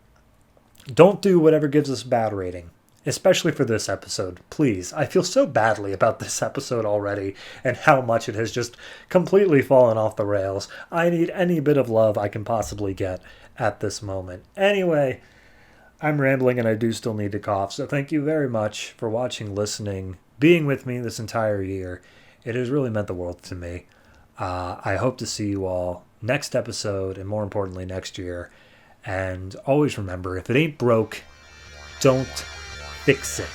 S1: Don't do whatever gives us a bad rating. Especially for this episode, please. I feel so badly about this episode already and how much it has just completely fallen off the rails. I need any bit of love I can possibly get at this moment. Anyway, I'm rambling and I do still need to cough, so thank you very much for watching, listening, being with me this entire year. It has really meant the world to me. I hope to see you all next episode and more importantly next year. And always remember, if it ain't broke, don't fix it.